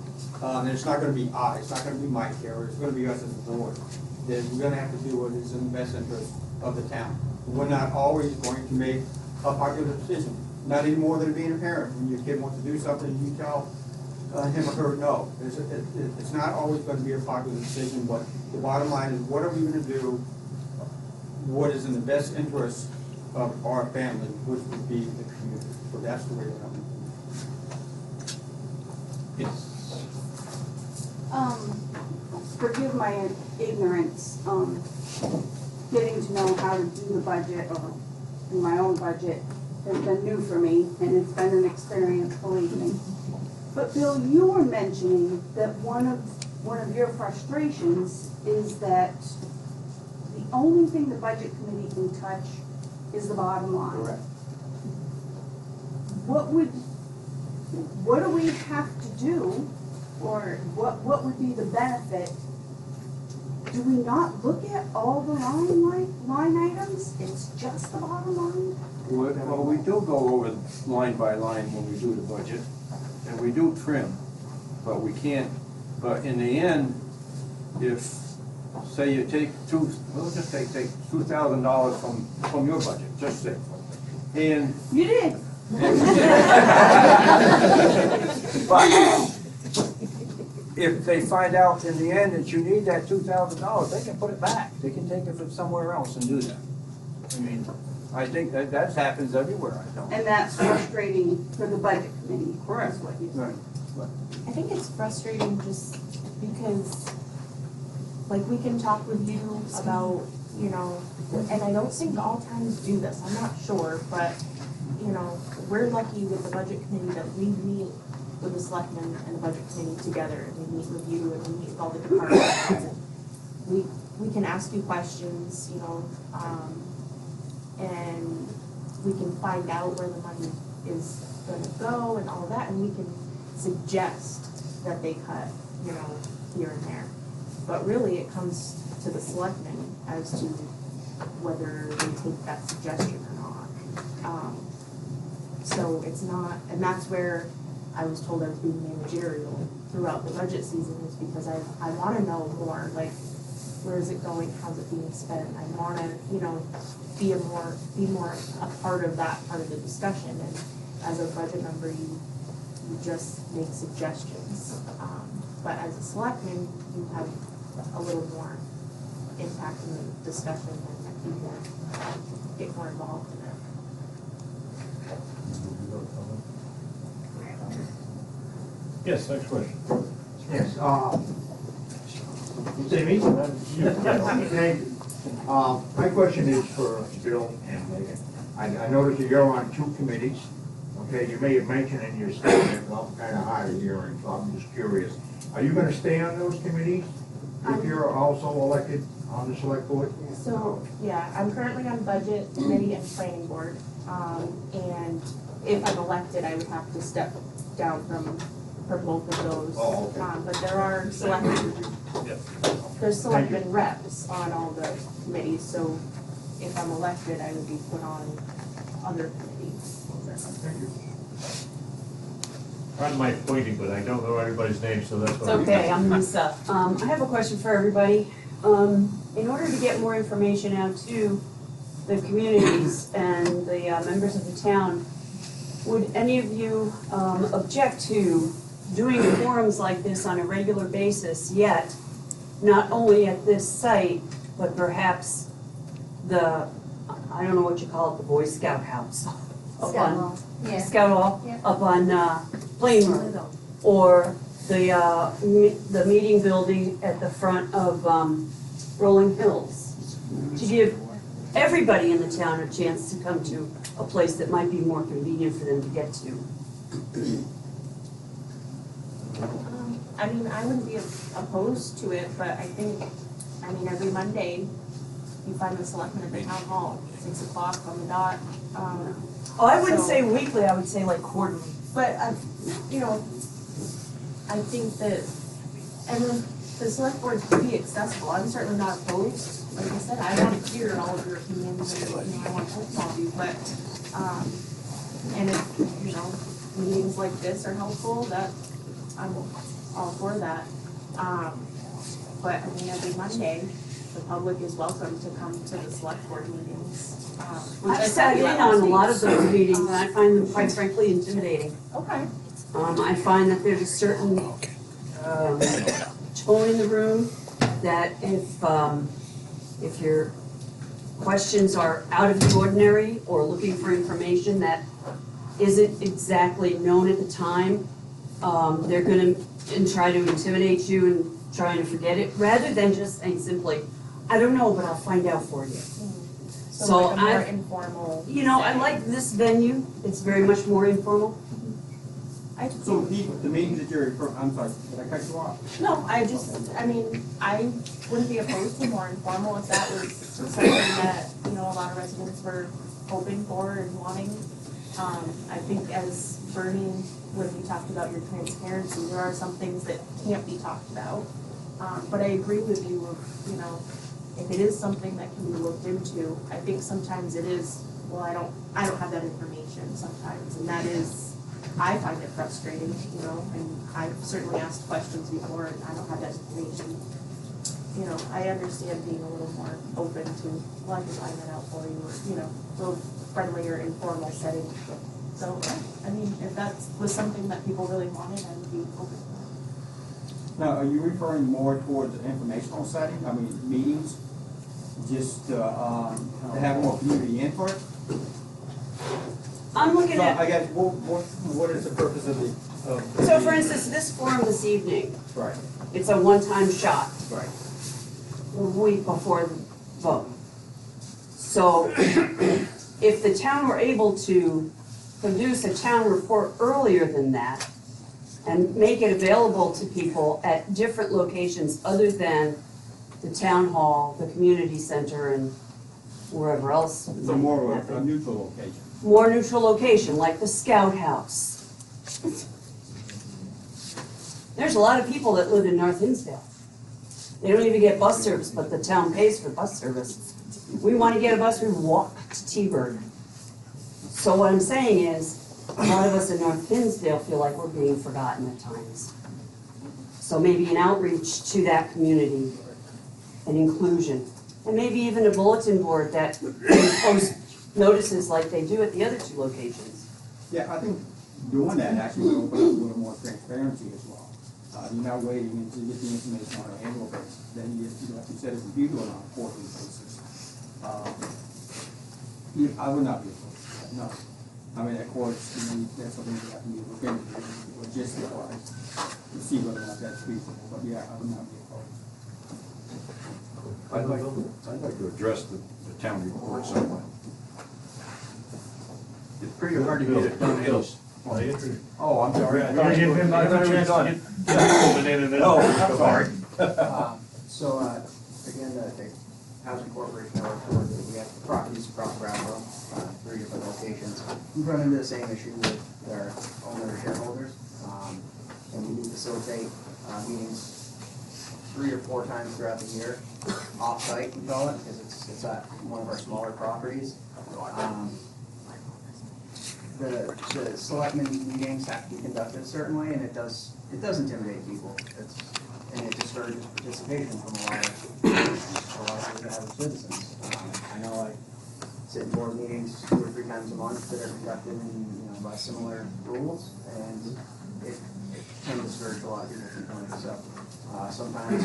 And it's not gonna be it's not gonna be Mike here, it's gonna be us as a board. Then we're gonna have to do what is in the best interest of the town. We're not always going to make a popular decision, not any more than being a parent. When your kid wants to do something, you tell him or her no. It's not always gonna be a popular decision, but the bottom line is, what are we gonna do? What is in the best interest of our family, which would be the community. So that's the way that I'm. Forgive my ignorance, getting to know how to do the budget or do my own budget has been new for me, and it's been an experience, believe me. But Bill, you were mentioning that one of your frustrations is that the only thing the budget committee can touch is the bottom line. Correct. What do we have to do, or what would be the benefit? Do we not look at all the line items? It's just the bottom line? Well, we do go over line by line when we do the budget, and we do trim, but we can't, but in the end, if, say you take we'll just take $2,000 from your budget, just say, and. You did. But if they find out in the end that you need that $2,000, they can put it back. They can take it from somewhere else and do that. I mean, I think that happens everywhere, I know. And that's frustrating for the budget committee. Correct. Is what you said. Right. I think it's frustrating just because, like, we can talk with you about, you know, and I don't think all towns do this, I'm not sure, but, you know, we're lucky with the budget committee that we meet with the selectmen and the budget committee together, and we meet with you and we meet with all the departments, and we can ask you questions, you know, and we can find out where the money is gonna go and all of that, and we can suggest that they cut, you know, here and there. But really, it comes to the selectmen as to whether they take that suggestion or not. So it's not, and that's where I was told I was being managerial throughout the budget season, is because I wanna know more, like, where is it going, how's it being spent? I wanna, you know, be more a part of that part of the discussion, and as a budget member, you just make suggestions. But as a selectman, you have a little more impact in the discussion and be more, get more involved in it. Yes, next question. Yes, say me? Thank you. My question is for Bill and Megan. I noticed that you're on 2 committees. Okay, you may have mentioned in your statement, well, kind of hard of hearing, so I'm just curious. Are you gonna stay on those committees if you're also elected on the select board? So, yeah, I'm currently on budget committee and planning board. And if I'm elected, I would have to step down from both of those. Oh, okay. But there are there's selectmen reps on all the committees, so if I'm elected, I would be put on other committees. Thank you. Pardon my pointing, but I don't know everybody's name, so that's It's what. okay, I'm Lisa. I have a question for everybody. In order to get more information out to the communities and the members of the town, would any of you object to doing forums like this on a regular basis, yet not only at this site, but perhaps the, I don't know what you call it, the Boy Scout house? Scout Hall, up on Plain Road, or the meeting building at the front of Rolling Hills, to give everybody in the town a chance to come to a place that might be more convenient for them to get to. I mean, I wouldn't be opposed to it, but I think, every Monday, you find the selectmen at the town hall, 6 o'clock on the dot. Oh, I wouldn't say weekly, I would say like quarterly. But, you know, I think that, and the select board's pretty accessible, I'm certainly not opposed, like I said, I want to hear all of your opinions, and, you know, I want to help all of you, but, and if, you know, meetings like this are helpful, that, I'm all for that. But, I mean, every Monday, the public is welcome to come to the select board meetings. Which I I've sat said in on a lot of those meetings, and I find them quite frankly intimidating. Okay. I find that there's a certain tone in the room that if your questions are out of the ordinary or looking for information that isn't exactly known at the time, they're gonna try to intimidate you and trying to forget it, rather than just saying simply, I don't know, but I'll find out for you. So like a more I, informal. you know, I like this venue, it's very much more informal. So the meetings that you're, I'm sorry, did I cut you off? No, I mean, I wouldn't be opposed to more informal if that was something that, you know, a lot of residents were hoping for and wanting. I think as Bernie, when you talked about your transparency, there are some things that can't be talked about. But I agree with you of, you know, if it is something that can be looked into, I think sometimes it is, well, I don't have that information sometimes, and that is, I find it frustrating, you know, and I've certainly asked questions before and I don't have that information. You know, I understand being a little more open to, well, I can find that out for you, or, you know, a little friendlier, informal setting. So, I mean, if that was something that people really wanted, I would be open to that. Now, are you referring more towards the informational setting, I mean, meetings? Just, to have more community input? I'm looking So at, I guess, what is the purpose of the? so for instance, this forum this evening, Right, it's a one-time shot, right. a week before the vote. So if the town were able to produce a town report earlier than that and make it available to people at different locations other than the town hall, the community center, and wherever else. So more of a neutral location. More neutral location, like the Scout House. There's a lot of people that live in North Hinsdale. They don't even get bus service, but the town pays for bus service. We want to get a bus, we walk to T-Bird. So what I'm saying is, a lot of us in North Hinsdale feel like we're being forgotten at times. So maybe an outreach to that community, an inclusion, and maybe even a bulletin board that posts notices like they do at the other two locations. Yeah, I think doing that actually will open up a little more transparency as well. You're not waiting to get the information on an annual basis. Then you, like you said, if you do it on a quarterly basis, I would not be opposed to that, no. I mean, of course, that's something that have to be looked into, logistic-wise, to see whether or not that's feasible, but yeah, I would not be opposed. I'd like to address the town report somewhat. It's pretty hard to get it done. Oh, I'm sorry. I thought you were done. Oh, I'm sorry. So, again, the housing corporation, we have properties across Brattleboro, 3 different locations. We run into the same issue with our owner shareholders, and we do facilitate meetings 3 or 4 times throughout the year, off-site, we call it, because it's at one of our smaller properties. The selectmen meetings have to be conducted certainly, and it does intimidate people. And it discourages participation from a lot of the average citizens. I know I sit in board meetings 2 or 3 times a month that are conducted in, by similar rules, and it can discourage a lot of people from coming. So sometimes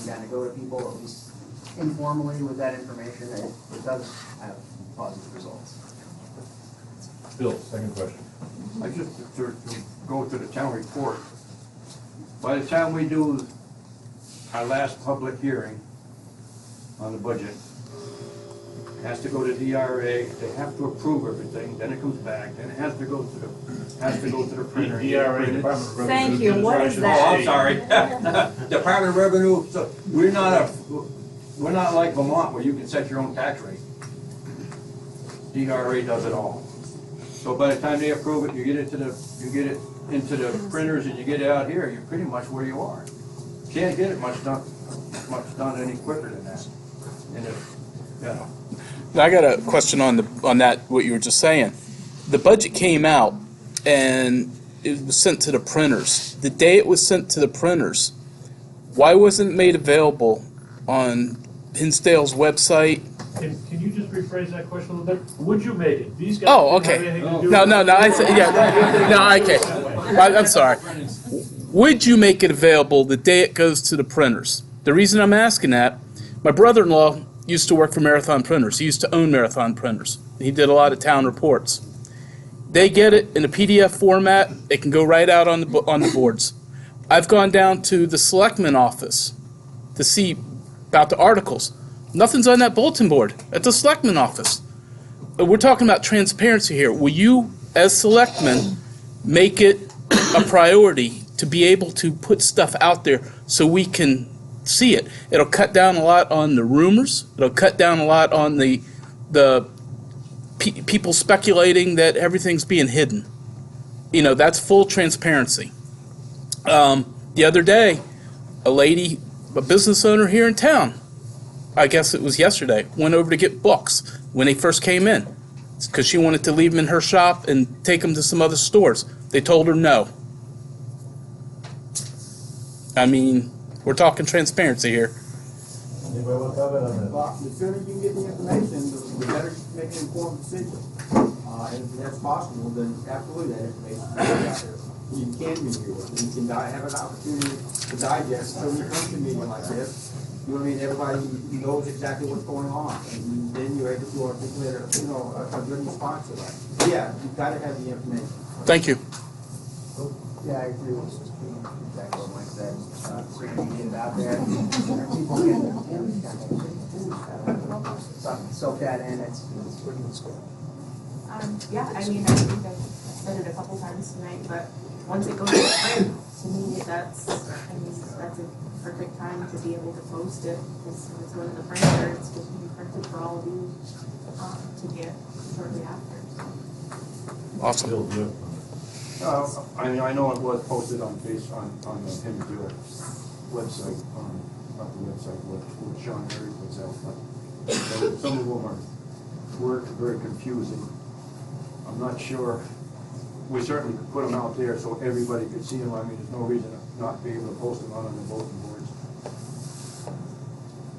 you gotta go to people at least informally with that information. It does have positive results. Bill, second question. I just, to go to the town report, by the time we do our last public hearing on the budget, it has to go to DRA, they have to approve everything, then it comes back, then it has to go to the printer. DRA, Department of Revenue. Thank you, what is that? Oh, I'm sorry. Department of Revenue, so we're not like Vermont where you can set your own tax rate. DRA does it all. So by the time they approve it, you get it into the printers and you get it out here, you're pretty much where you are. can't get it much done any quicker than that. And if, you know, Now, I got a question on that, what you were just saying. The budget came out, and it was sent to the printers. The day it was sent to the printers, why wasn't it made available on Hinsdale's website? Can you just rephrase that question a little bit? Would you make it? These guys Oh, didn't have okay. anything to do No, with it. I said, yeah, no, okay. I'm sorry. Would you make it available the day it goes to the printers? The reason I'm asking that, my brother-in-law used to work for Marathon Printers. He used to own Marathon Printers. He did a lot of town reports. They get it in a PDF format. It can go right out on the boards. I've gone down to the Selectman office to see about the articles. Nothing's on that bulletin board at the Selectman office. We're talking about transparency here. Will you, as Selectmen, make it a priority to be able to put stuff out there so we can see it? It'll cut down a lot on the rumors. It'll cut down a lot on the people speculating that everything's being hidden. You know, that's full transparency. The other day, a lady, a business owner here in town, I guess it was yesterday, went over to get books when they first came in because she wanted to leave them in her shop and take them to some other stores. They told her no. I mean, we're talking transparency here. Anybody want to comment on that? Well, the sooner you can get the information, the better you can make an informed decision. And if that's possible, then absolutely that information should be out there. You can review it, you can have an opportunity to digest, so when you come to a meeting like this, you know what I mean, everybody knows exactly what's going on, and then you're able to articulate, a good response to that. Yeah, you've got to have the information. Thank you. Yeah, I agree with exactly what Mike said. So you get it out there, people get soak that in, it's pretty good. Yeah, I mean, I think I've said it a couple times tonight, but once it goes to print, to me, that's a perfect time to be able to post it. Because when it's going to the printer, it's supposed to be printed for all of you to get shortly after. Awesome. I know it was posted on the Hinsdale website, not the website, what Sean Harry puts out, but some of them were very confusing. I'm not sure, we certainly could put them out there so everybody could see them. I mean, there's no reason to not be able to post them out on the bulletin boards.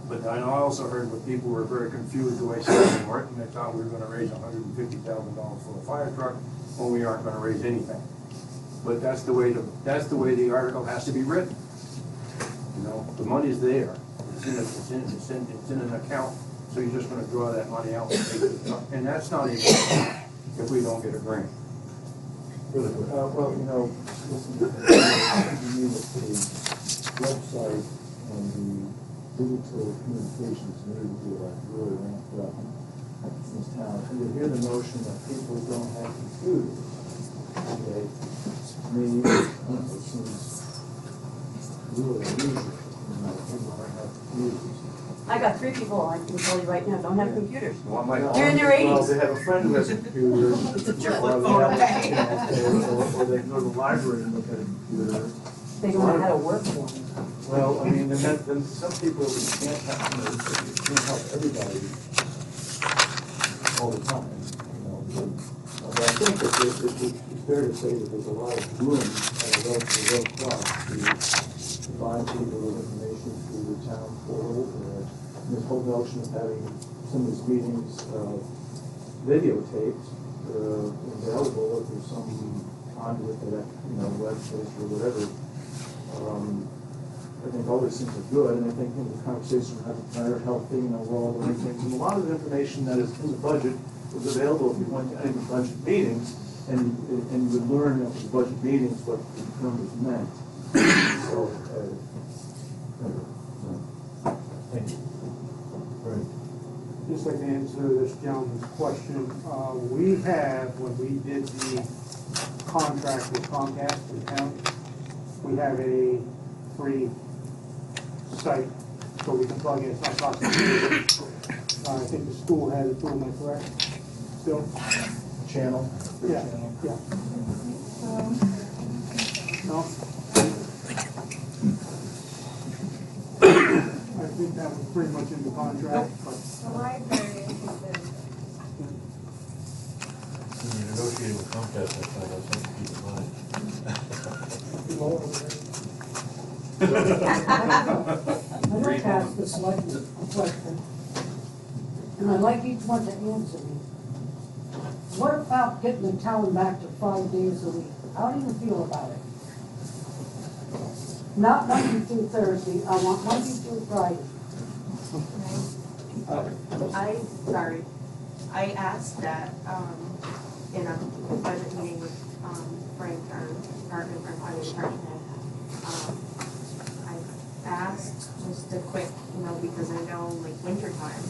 But I also heard that people were very confused the way some of them worked, and they thought we were gonna raise $150,000 for a fire truck, when we aren't gonna raise anything. But that's the way the article has to be written. You know, the money's there. It's in an account, so you're just gonna draw that money out and take it up. And that's not even if we don't get a grant. Well, you know, listen, you mean that the website and the digital communications need to be like really ramped up in this town. And you hear the notion that people don't have computers. Okay, to me, it seems really unusual. You know, people don't have computers. I got 3 people I can tell you right now don't have computers. Well, They're in their 80s. Well, they have a friend who has a computer. It's a flip or phone. they have, or they go to the library and look at a computer. They don't know how to work one. Well, I mean, then some people can't have, you can't help everybody all the time, you know. But I think that it's fair to say that there's a lot of room at a relatively low cost to provide people with information through the town portal. This whole notion of having some of these meetings videotaped, available if there's some conduit to that, website or whatever. I think all these things are good, and I think the conversation about better healthy, we're all learning things. And a lot of the information that is in the budget was available if you went to any of the budget meetings, and you would learn at the budget meetings what the numbers meant. So, Thank you. Right. Just like to answer this gentleman's question, we have, when we did the contract with Comcast in town, we have a free site so we can plug in. It's not costing anything. I think the school has it, am I correct? Still? channel? Yeah, yeah. No? think that was pretty much in the contract, but. The library has been. When you're negotiating with Comcast, I find out something to keep in mind. I'd like to ask the selectmen a question, and I'd like each one to answer me. What about getting the town back to 5 days a week? How do you feel about it? Not Monday through Thursday, I want Monday through Friday. I asked that, in a budget meeting with, Frank, our department, our highway department head. I asked just a quick, because I know like winter time,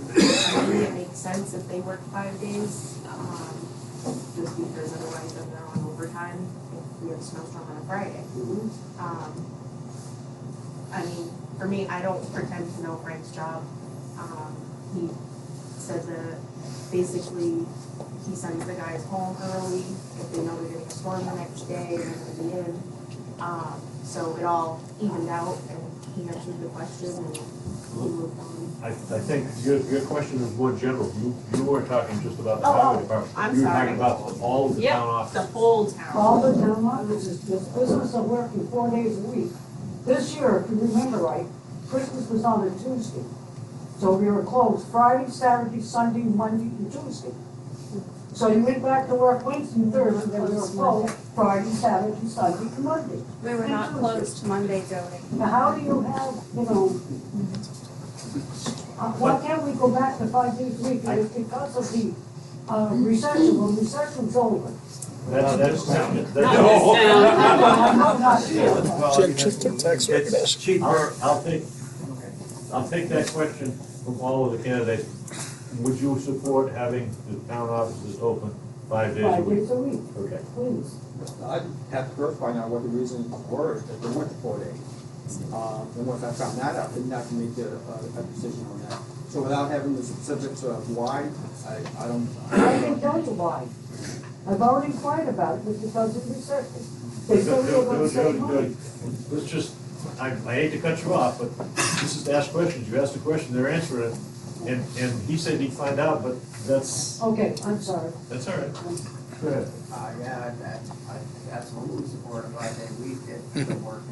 I think it makes sense if they work 5 days, just because otherwise then they're on overtime if we have a snowstorm on a Friday. I mean, for me, I don't pretend to know Frank's job. He said that basically he sends the guys home early if they know they're getting a storm the next day and they're gonna be in. So it all evened out and he answered the question and we moved on. I think your question was more general. You weren't talking just about the Oh, highway department. I'm You were sorry. talking about all of the town offices. The whole town. All the town offices, this business of working 4 days a week. This year, if you remember right, Christmas was on a Tuesday. So we were closed Friday, Saturday, Sunday, Monday, and Tuesday. So you went back to work Wednesday and Thursday, then we were closed Friday, Saturday, Sunday, and Monday. We were not closed Monday, Jody. Now, how do you have, why can't we go back to 5 days a week? And it's because of the recession, when recession's over. That's I'll take that question from all of the candidates. Would you support having the town offices open 5 days a 5 week? days a week, Okay. please. I'd have to first find out what the reasons were that they went to 4 days. And once I found that out, then I can make a decision on that. So without having the specifics of why, I don't. I don't know why. I've already inquired about it, but because of recession. They said we were going to save money. Let's just, I hate to cut you off, but this is to ask questions. You asked a question, they're answering it. And he said he'd find out, but that's. Okay, I'm sorry. That's all right. Go ahead. Yeah, I absolutely support a 5 day week if the work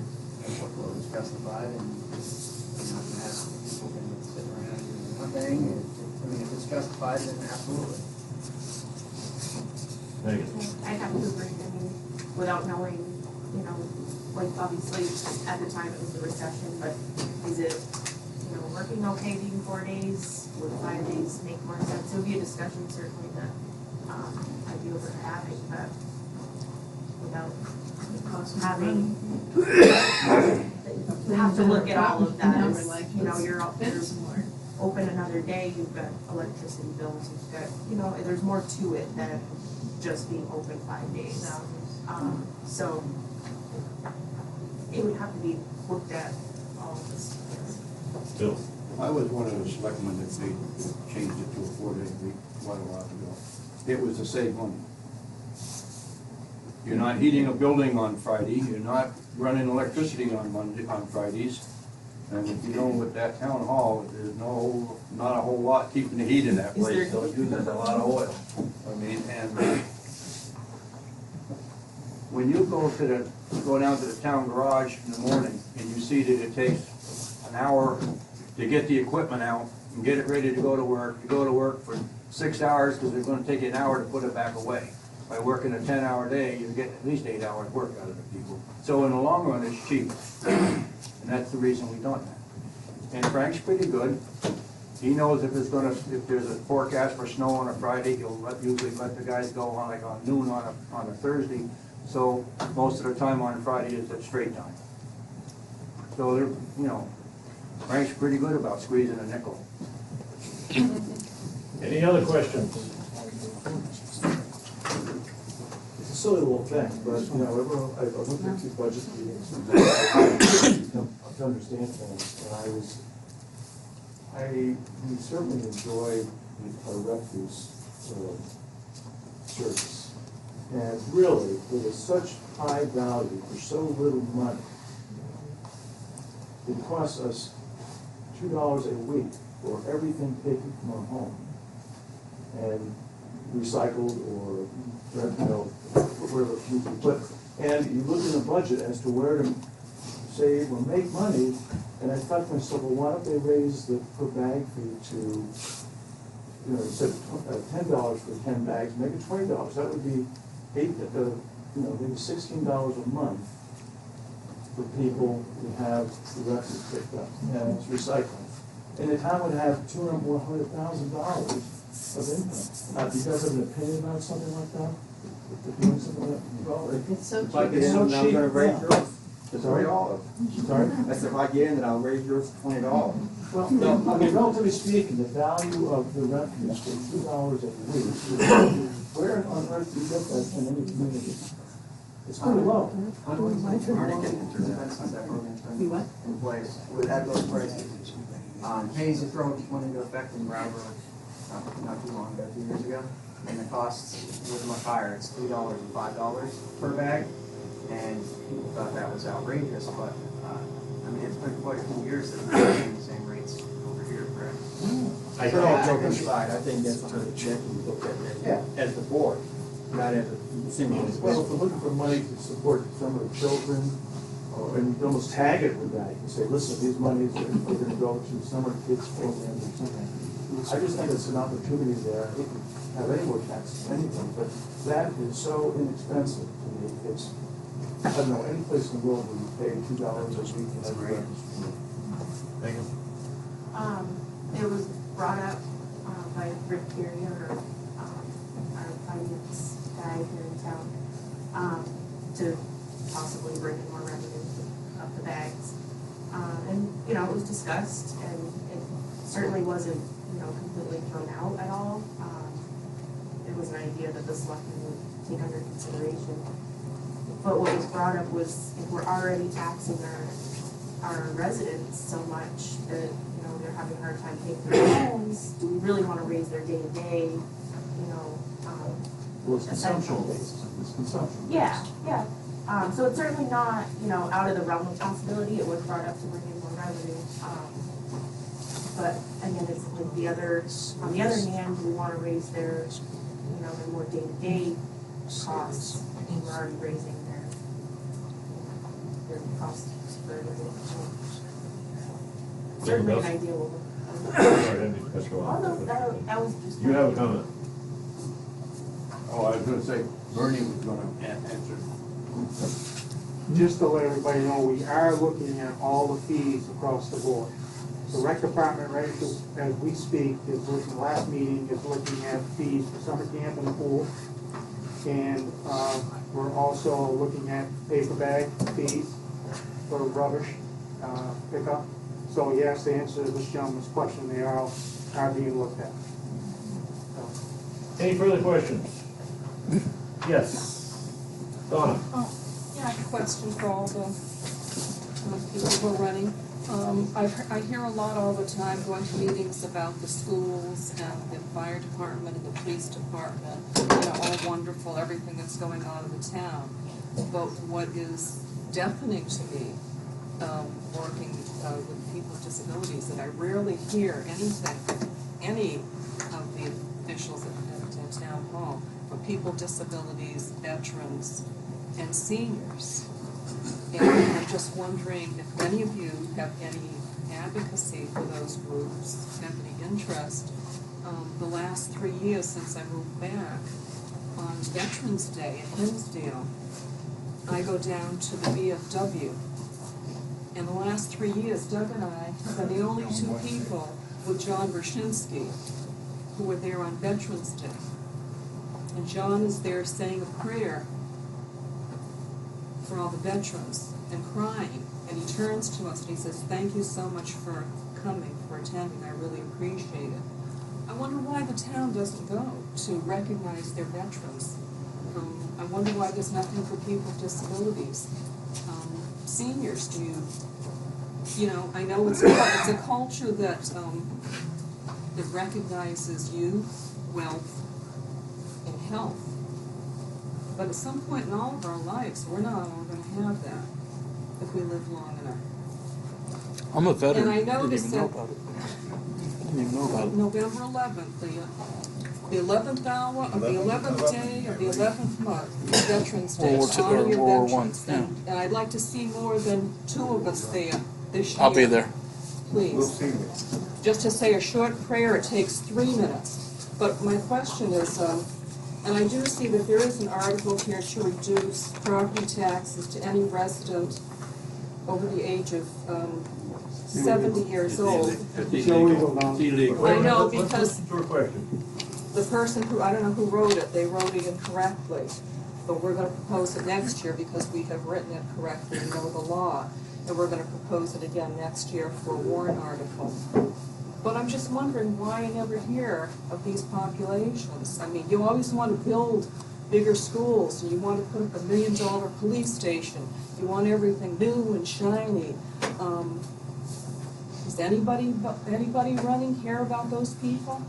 is workload is justified and, can have people can sit around and do one thing. If it's justified, then absolutely. I have to agree, without knowing, like obviously at the time it was the recession, but is it, working okay being 4 days, would 5 days make more sense? It would be a discussion certainly that, I'd be open to having, but without having, you have to look at all of that, you're open another day, you've got electricity bills, you've got, there's more to it than just being open 5 days. So it would have to be looked at all of this. Bill? I was one of the selectmen that they changed it to a 4 day week quite a while ago. It was to save money. You're not heating a building on Friday, you're not running electricity on Fridays. And if you know with that town hall, there's not a whole lot keeping the heat in that place, so it uses a lot of oil. I mean, and when you go down to the town garage in the morning and you see that it takes an hour to get the equipment out and get it ready to go to work, for 6 hours because it's gonna take you an hour to put it back away. By working a 10-hour day, you get at least 8 hours work out of the people. So in the long run, it's cheap. And that's the reason we've done that. And Frank's pretty good. He knows if there's a forecast for snow on a Friday, he'll usually let the guys go on noon on a Thursday. So most of the time on Friday is at straight time. So they're, Frank's pretty good about squeezing a nickel. Any other questions? It's a silly little thing, but, I've looked at 2 budget meetings to understand things, and we certainly enjoy our refuse service. And really, with such high value for so little money, it costs us $2 a week for everything taken from our home and recycled or, wherever it needs to be put. And you look in the budget as to where to save or make money, and I thought to myself, well, why don't they raise the per bag fee to, instead of $10 for 10 bags, make it $20. That would be maybe $16 a month for people to have the refuse picked up and it's recycling. And the town would have $200,000 more of income. Now, do you guys have an opinion about something like that? If doing something like that? Well, It's so cheap. It's so cheap. I'm gonna raise yours to Sorry? $20. Sorry? I said, if I get in, then I'll raise yours to $20. Well, no, I mean, relatively speaking, the value of the refuse for $2 a week, where on earth do you get that in any community? It's pretty low. Already getting internet since that program's been in place. With at those prices. Hayes approach went into effect in Brattleboro not too long ago, 2 years ago. And the cost was much higher. It's $3 and $5 per bag. And people thought that was outrageous, but I mean, it's been quite a few years that we've been paying the same rates over here, correct? I don't all joking aside, I think that's what the check we look at it as the board, not as a single. Well, if we're looking for money to support some of the children, and you can almost tag it with that, you can say, listen, these monies are going to go to summer kids programs or something. I just think it's an opportunity there. I hate to have any more taxes, anything, but that is so inexpensive to me. It's, I don't know, any place in the world where you pay $2 a week and every Thank you. It was brought up by Rick Carrier, our finance guy here in town, to possibly bring in more revenue of the bags. And, it was discussed, and it certainly wasn't, completely thrown out at all. It was an idea that the selectmen would take under consideration. But what was brought up was, if we're already taxing our residents so much that, they're having a hard time paying for their homes, do we really want to raise their day-to-day, Well, it's consumption essentials? based. It's consumption based. Yeah. So it's certainly not, out of the realm of possibility. It was brought up to bring in more revenue. But again, it's like on the other hand, do we want to raise their more day-to-day costs? And we're already raising their costs for everything. Certainly an idea will. Sorry, I didn't mean to cut you off. Oh, no, that was just. You have a comment? Oh, I was gonna say, Bernie was gonna answer. Just to let everybody know, we are looking at all the fees across the board. The rec department, right, as we speak, is looking, the last meeting is looking at fees for summer camp and the pool. And we're also looking at paper bag fees for rubbish pickup. So yes, to answer this gentleman's question, they are being looked at. Any further questions? Yes. Donna? Yeah, I have a question for all the people who are running. I hear a lot all the time going to meetings about the schools and the fire department and the police department, all wonderful, everything that's going on in the town. But what is deafening to me, working with people with disabilities, that I rarely hear anything, any of the officials at town hall, for people with disabilities, veterans, and seniors. And I'm just wondering if any of you have any advocacy for those groups, have any interest. The last 3 years since I moved back, on Veterans Day in Hinsdale, I go down to the VFW. In the last 3 years, Doug and I have been the only two people with John Brzezinski who were there on Veterans Day. And John is there saying a prayer for all the veterans and crying. And he turns to us and he says, "Thank you so much for coming, for attending. I really appreciate it." I wonder why the town doesn't go to recognize their veterans. I wonder why there's nothing for people with disabilities. Seniors, I know it's a culture that recognizes youth, wealth, and health. But at some point in all of our lives, we're not all going to have that if we live long enough. I'm a veteran. And I Didn't noticed even know that about it. Didn't even know about it. November 11th, the 11th hour of the 11th day of the 11th month, is Veterans Day, World War II honor or your World War veterans. I, yeah. And I'd like to see more than 2 of us there this year. I'll be there. Please. Just to say a short prayer, it takes 3 minutes. But my question is, and I do see that there is an article here to reduce property taxes to any resident over the age of 70 years old. It's illegal. It's illegal. I know, Let's because listen to her question. the person who, I don't know who wrote it, they wrote it incorrectly. But we're gonna propose it next year because we have written it correctly, we know the law. And we're gonna propose it again next year for a warrant article. But I'm just wondering why I never hear of these populations. I mean, you always want to build bigger schools, and you want to put up $1 million police station. You want everything new and shiny. Is anybody running care about those people?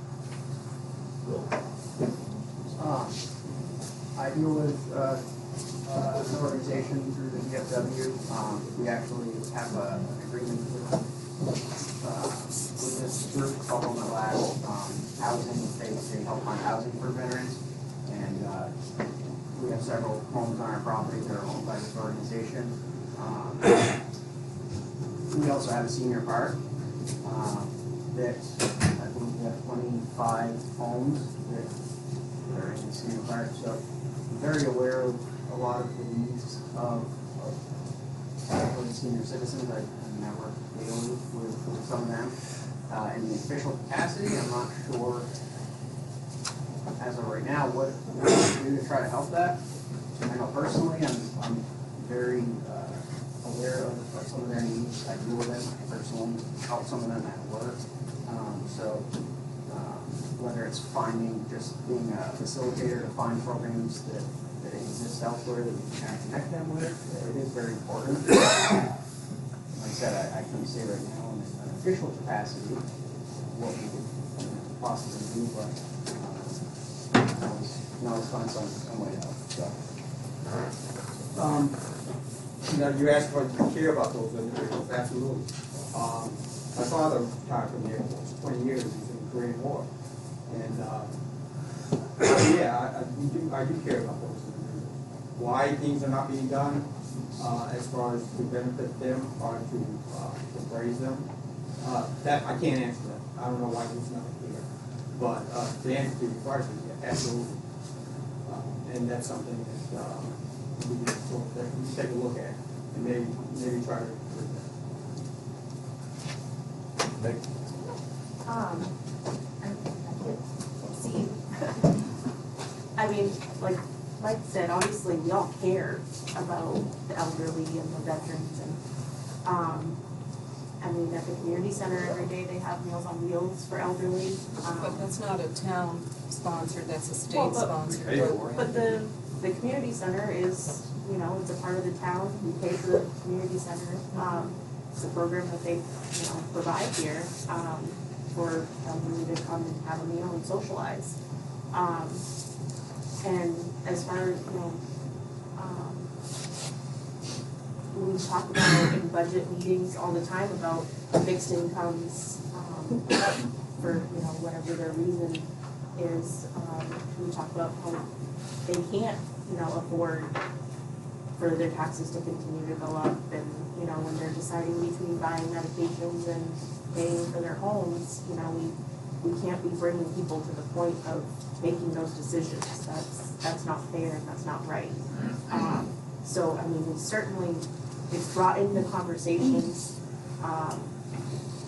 I deal with an organization through the DFW. We actually have an agreement with this group called Home at Last. Housing, they help find housing for veterans. And we have several homes on our property that are owned by this organization. We also have a senior park that I believe we have 25 homes that are in the senior park. So I'm very aware of a lot of the needs of the senior citizens. I work daily with some of them. In the official capacity, I'm not sure as of right now what we can do to try to help that. I know personally I'm very aware of some of their needs. I deal with them. I personally help some of them at work. Whether it's just being a facilitator to find programs that exist elsewhere that we can connect them with, it is very important. Like I said, I couldn't say right now in an official capacity what we could possibly do, but now it's find some way out. So. You asked what you care about those individuals. Absolutely. My father retired from the Air Force 20 years. He's in the Korean War. And yeah, I do care about those individuals. Why things are not being done as far as to benefit them or to praise them, that I can't answer that. I don't know why it's not here. But the answer to your question, yeah, absolutely. And that's something that we can take a look at and maybe try to improve that. I can't see. I mean, like Mike said, obviously we all care about the elderly and the veterans, and I mean, at the community center every day they have Meals on Wheels for elderly. But that's not a town sponsored, that's a state sponsored program. But the community center is, it's a part of the town. We pay for the community center. It's a program that they, provide here for elderly to come and have a meal and socialize. And as far as, we talk about in budget meetings all the time about fixed incomes for, whatever their reason is. We talk about how they can't, afford for their taxes to continue to go up, and, when they're deciding between buying medications and paying for their homes, we can't be bringing people to the point of making those decisions. That's not fair and that's not right. So, I mean, it's brought into conversations,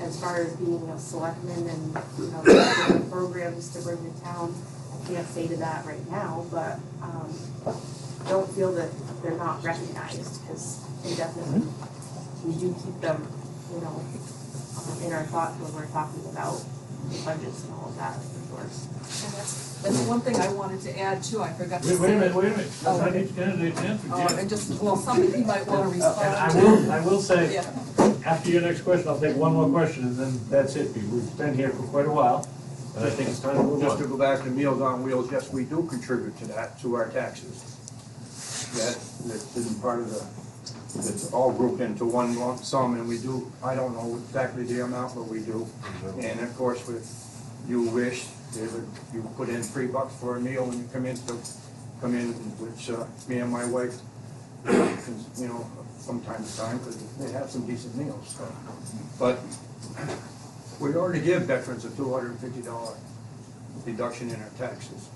as far as being a selectman and, different programs to bring to town. I can't say to that right now, but, don't feel that they're not recognized, because they definitely, we do keep them, in our thoughts when we're talking about the budgets and all of that, for sure. That's one thing I wanted to add too, I forgot to say. Wait a minute. I need candidates answer. Somebody might want to respond. And I will say, Yeah. after your next question, I'll take one more question, and then that's it. We've been here for quite a while, and I think it's time to move Just to on. go back to Meals on Wheels, yes, we do contribute to that, to our taxes. That isn't part of the it's all grouped into one lump sum, and we do, I don't know exactly the amount, but we do. And of course, with you wish, you put in $3 for a meal when you come in, which me and my wife, you know, from time to time, because they have some decent meals. So. But we already give veterans a $250 deduction in our taxes.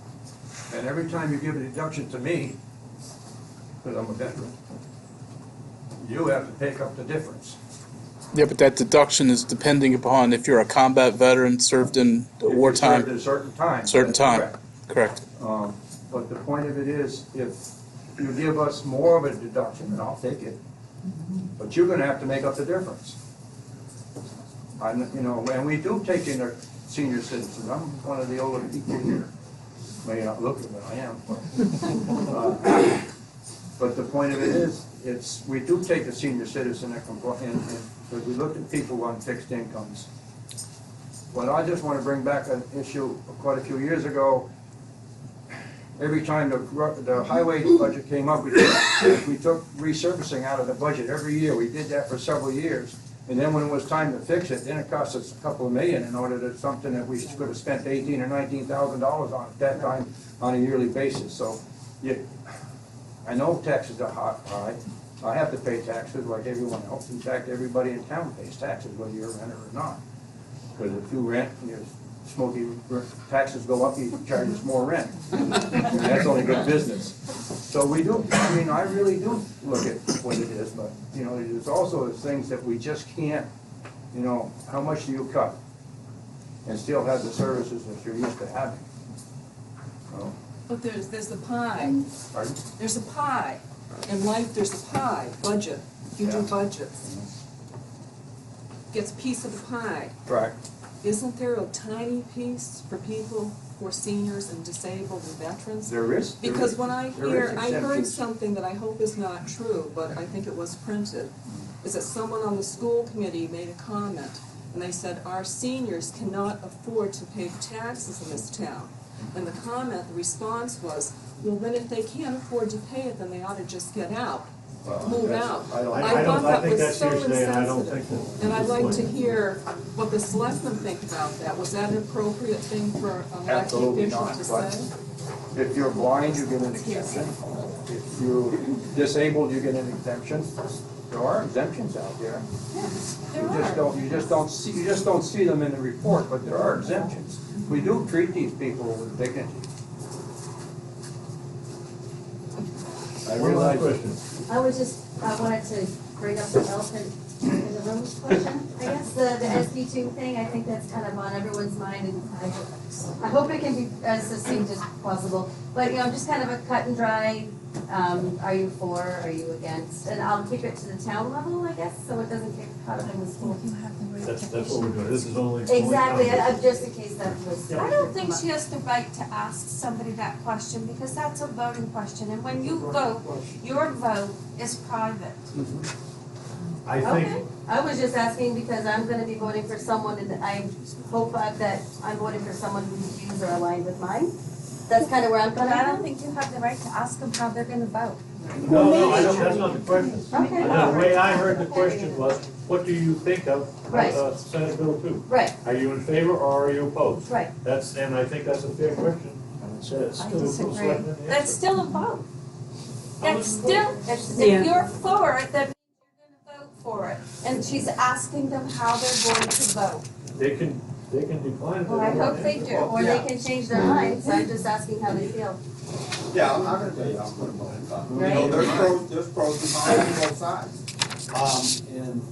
And every time you give a deduction to me, because I'm a veteran, you have to take up the difference. Yeah, but that deduction is depending upon if you're a combat veteran served in wartime. Served at a certain time. Certain time. Correct. Correct. But the point of it is, if you give us more of a deduction, then I'll take it. But you're gonna have to make up the difference. You know, and we do take in our senior citizens. I'm one of the older people here. May not look it, but I am. But the point of it is, we do take a senior citizen because we look at people on fixed incomes. But I just want to bring back an issue quite a few years ago. Every time the highway budget came up, we took resurfacing out of the budget every year. We did that for several years. And then when it was time to fix it, then it cost us a couple of million in order to something that we could have spent $18,000 or $19,000 on at that time on a yearly basis. So, I know taxes are high. I have to pay taxes like everyone else. In fact, everybody in town pays taxes, whether you're a renter or not. Because if you rent, taxes go up, you charge us more rent. And that's only good business. So we do, I mean, I really do look at what it is, but, you know, there's also things that we just can't, you know, how much do you cut? And still have the services that you're used to having. So, But there's the pie. pardon? There's a pie. In life, there's a pie, budget. You do budgets. Gets a piece of the pie. Right. Isn't there a tiny piece for people who are seniors and disabled and veterans? There is. Because when I heard exemptions. something that I hope is not true, but I think it was printed, is that someone on the school committee made a comment, and they said, our seniors cannot afford to pay taxes in this town. And the comment, the response was, well, then if they can't afford to pay it, then they ought to just get out. Move out. I thought that was so insensitive. And I'd like to hear what the selectmen think about that. Was that an appropriate thing for an elected official to say? If you're blind, you get an exemption. If you're disabled, you get an exemption. There are exemptions out there. You just don't see them in the report, but there are exemptions. We do treat these people with dignity. I realize. I wanted to bring up the elephant in the room question, I guess, the SB2 thing. I think that's kind of on everyone's mind, and I hope it can be as succinct as possible. But, you know, just kind of a cut and dry, are you for, are you against? And I'll keep it to the town level, I guess, so it doesn't get caught up in the school. That's what we're doing, this is only. Exactly, just in case that was. I don't think she has the right to ask somebody that question, because that's a voting question, and when you vote, your vote is private. I think. Okay. I was just asking because I'm gonna be voting for someone, and I hope that I'm voting for someone whose views are aligned with mine. That's kind of where I'm But coming I from. don't think you have the right to ask them how they're gonna vote. No, I don't, that's not the question. Okay. The way I heard the question was, what do you think of Right. Senate Bill 2? Right. Are you in favor or are you opposed? Right. And I think that's a fair question. And it's I still a disagree. selectman answer. That's still a vote. It's still, Yeah. if you're for it, that means you're gonna vote for it. And she's asking them how they're going to vote. They can decline it. Well, I hope they do, or they can change their minds. I'm just asking how they feel. Yeah, I'm not gonna tell you how I'm gonna vote. You Right. know, there's pros and cons on both sides. And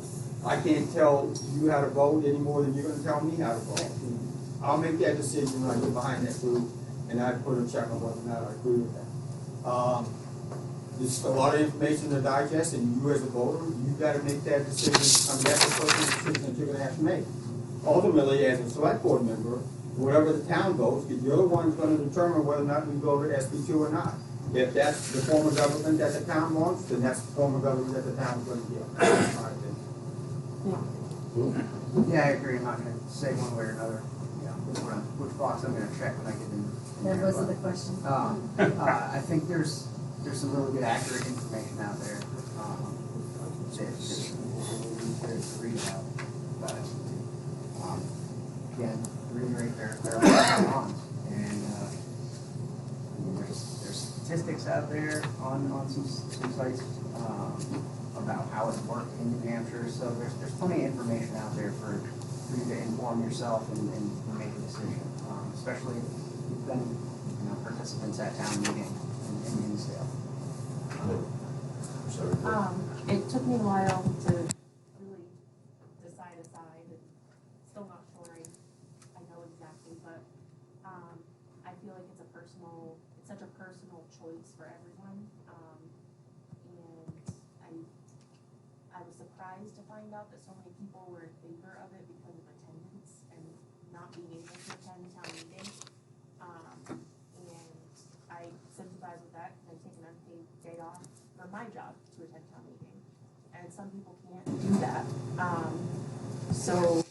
I can't tell you how to vote any more than you're gonna tell me how to vote. I'll make that decision when I get behind that group, and I put a check on whether or not I agree with that. There's a lot of information to digest, and you as a voter, you gotta make that decision. I mean, that's the personal decision that you're gonna have to make. Ultimately, as a select board member, whatever the town votes, you're the one who's gonna determine whether or not we go to SB2 or not. If that's the form of government that the town wants, then that's the form of government that the town is gonna give. That's my opinion. Yeah, I agree. I'm not gonna say one way or another, you know, which box I'm gonna check when I get in. That wasn't the question. I think there's some really good accurate information out there. It's to read about. But, again, reiterate, there are a lot going on. And, I mean, there's statistics out there on some sites, about how it's worked in New Hampshire. So there's plenty of information out there for you to inform yourself and make a decision. Especially if you've been, participants at town meeting in Hinsdale. It took me a while to really decide a side, and still not sure I know exactly, but I feel like it's such a personal choice for everyone. And I was surprised to find out that so many people were in favor of it because of attendance and not being able to attend town meeting. And I sympathize with that because I take an unpaid day off for my job to attend town meeting. And some people can't do that. So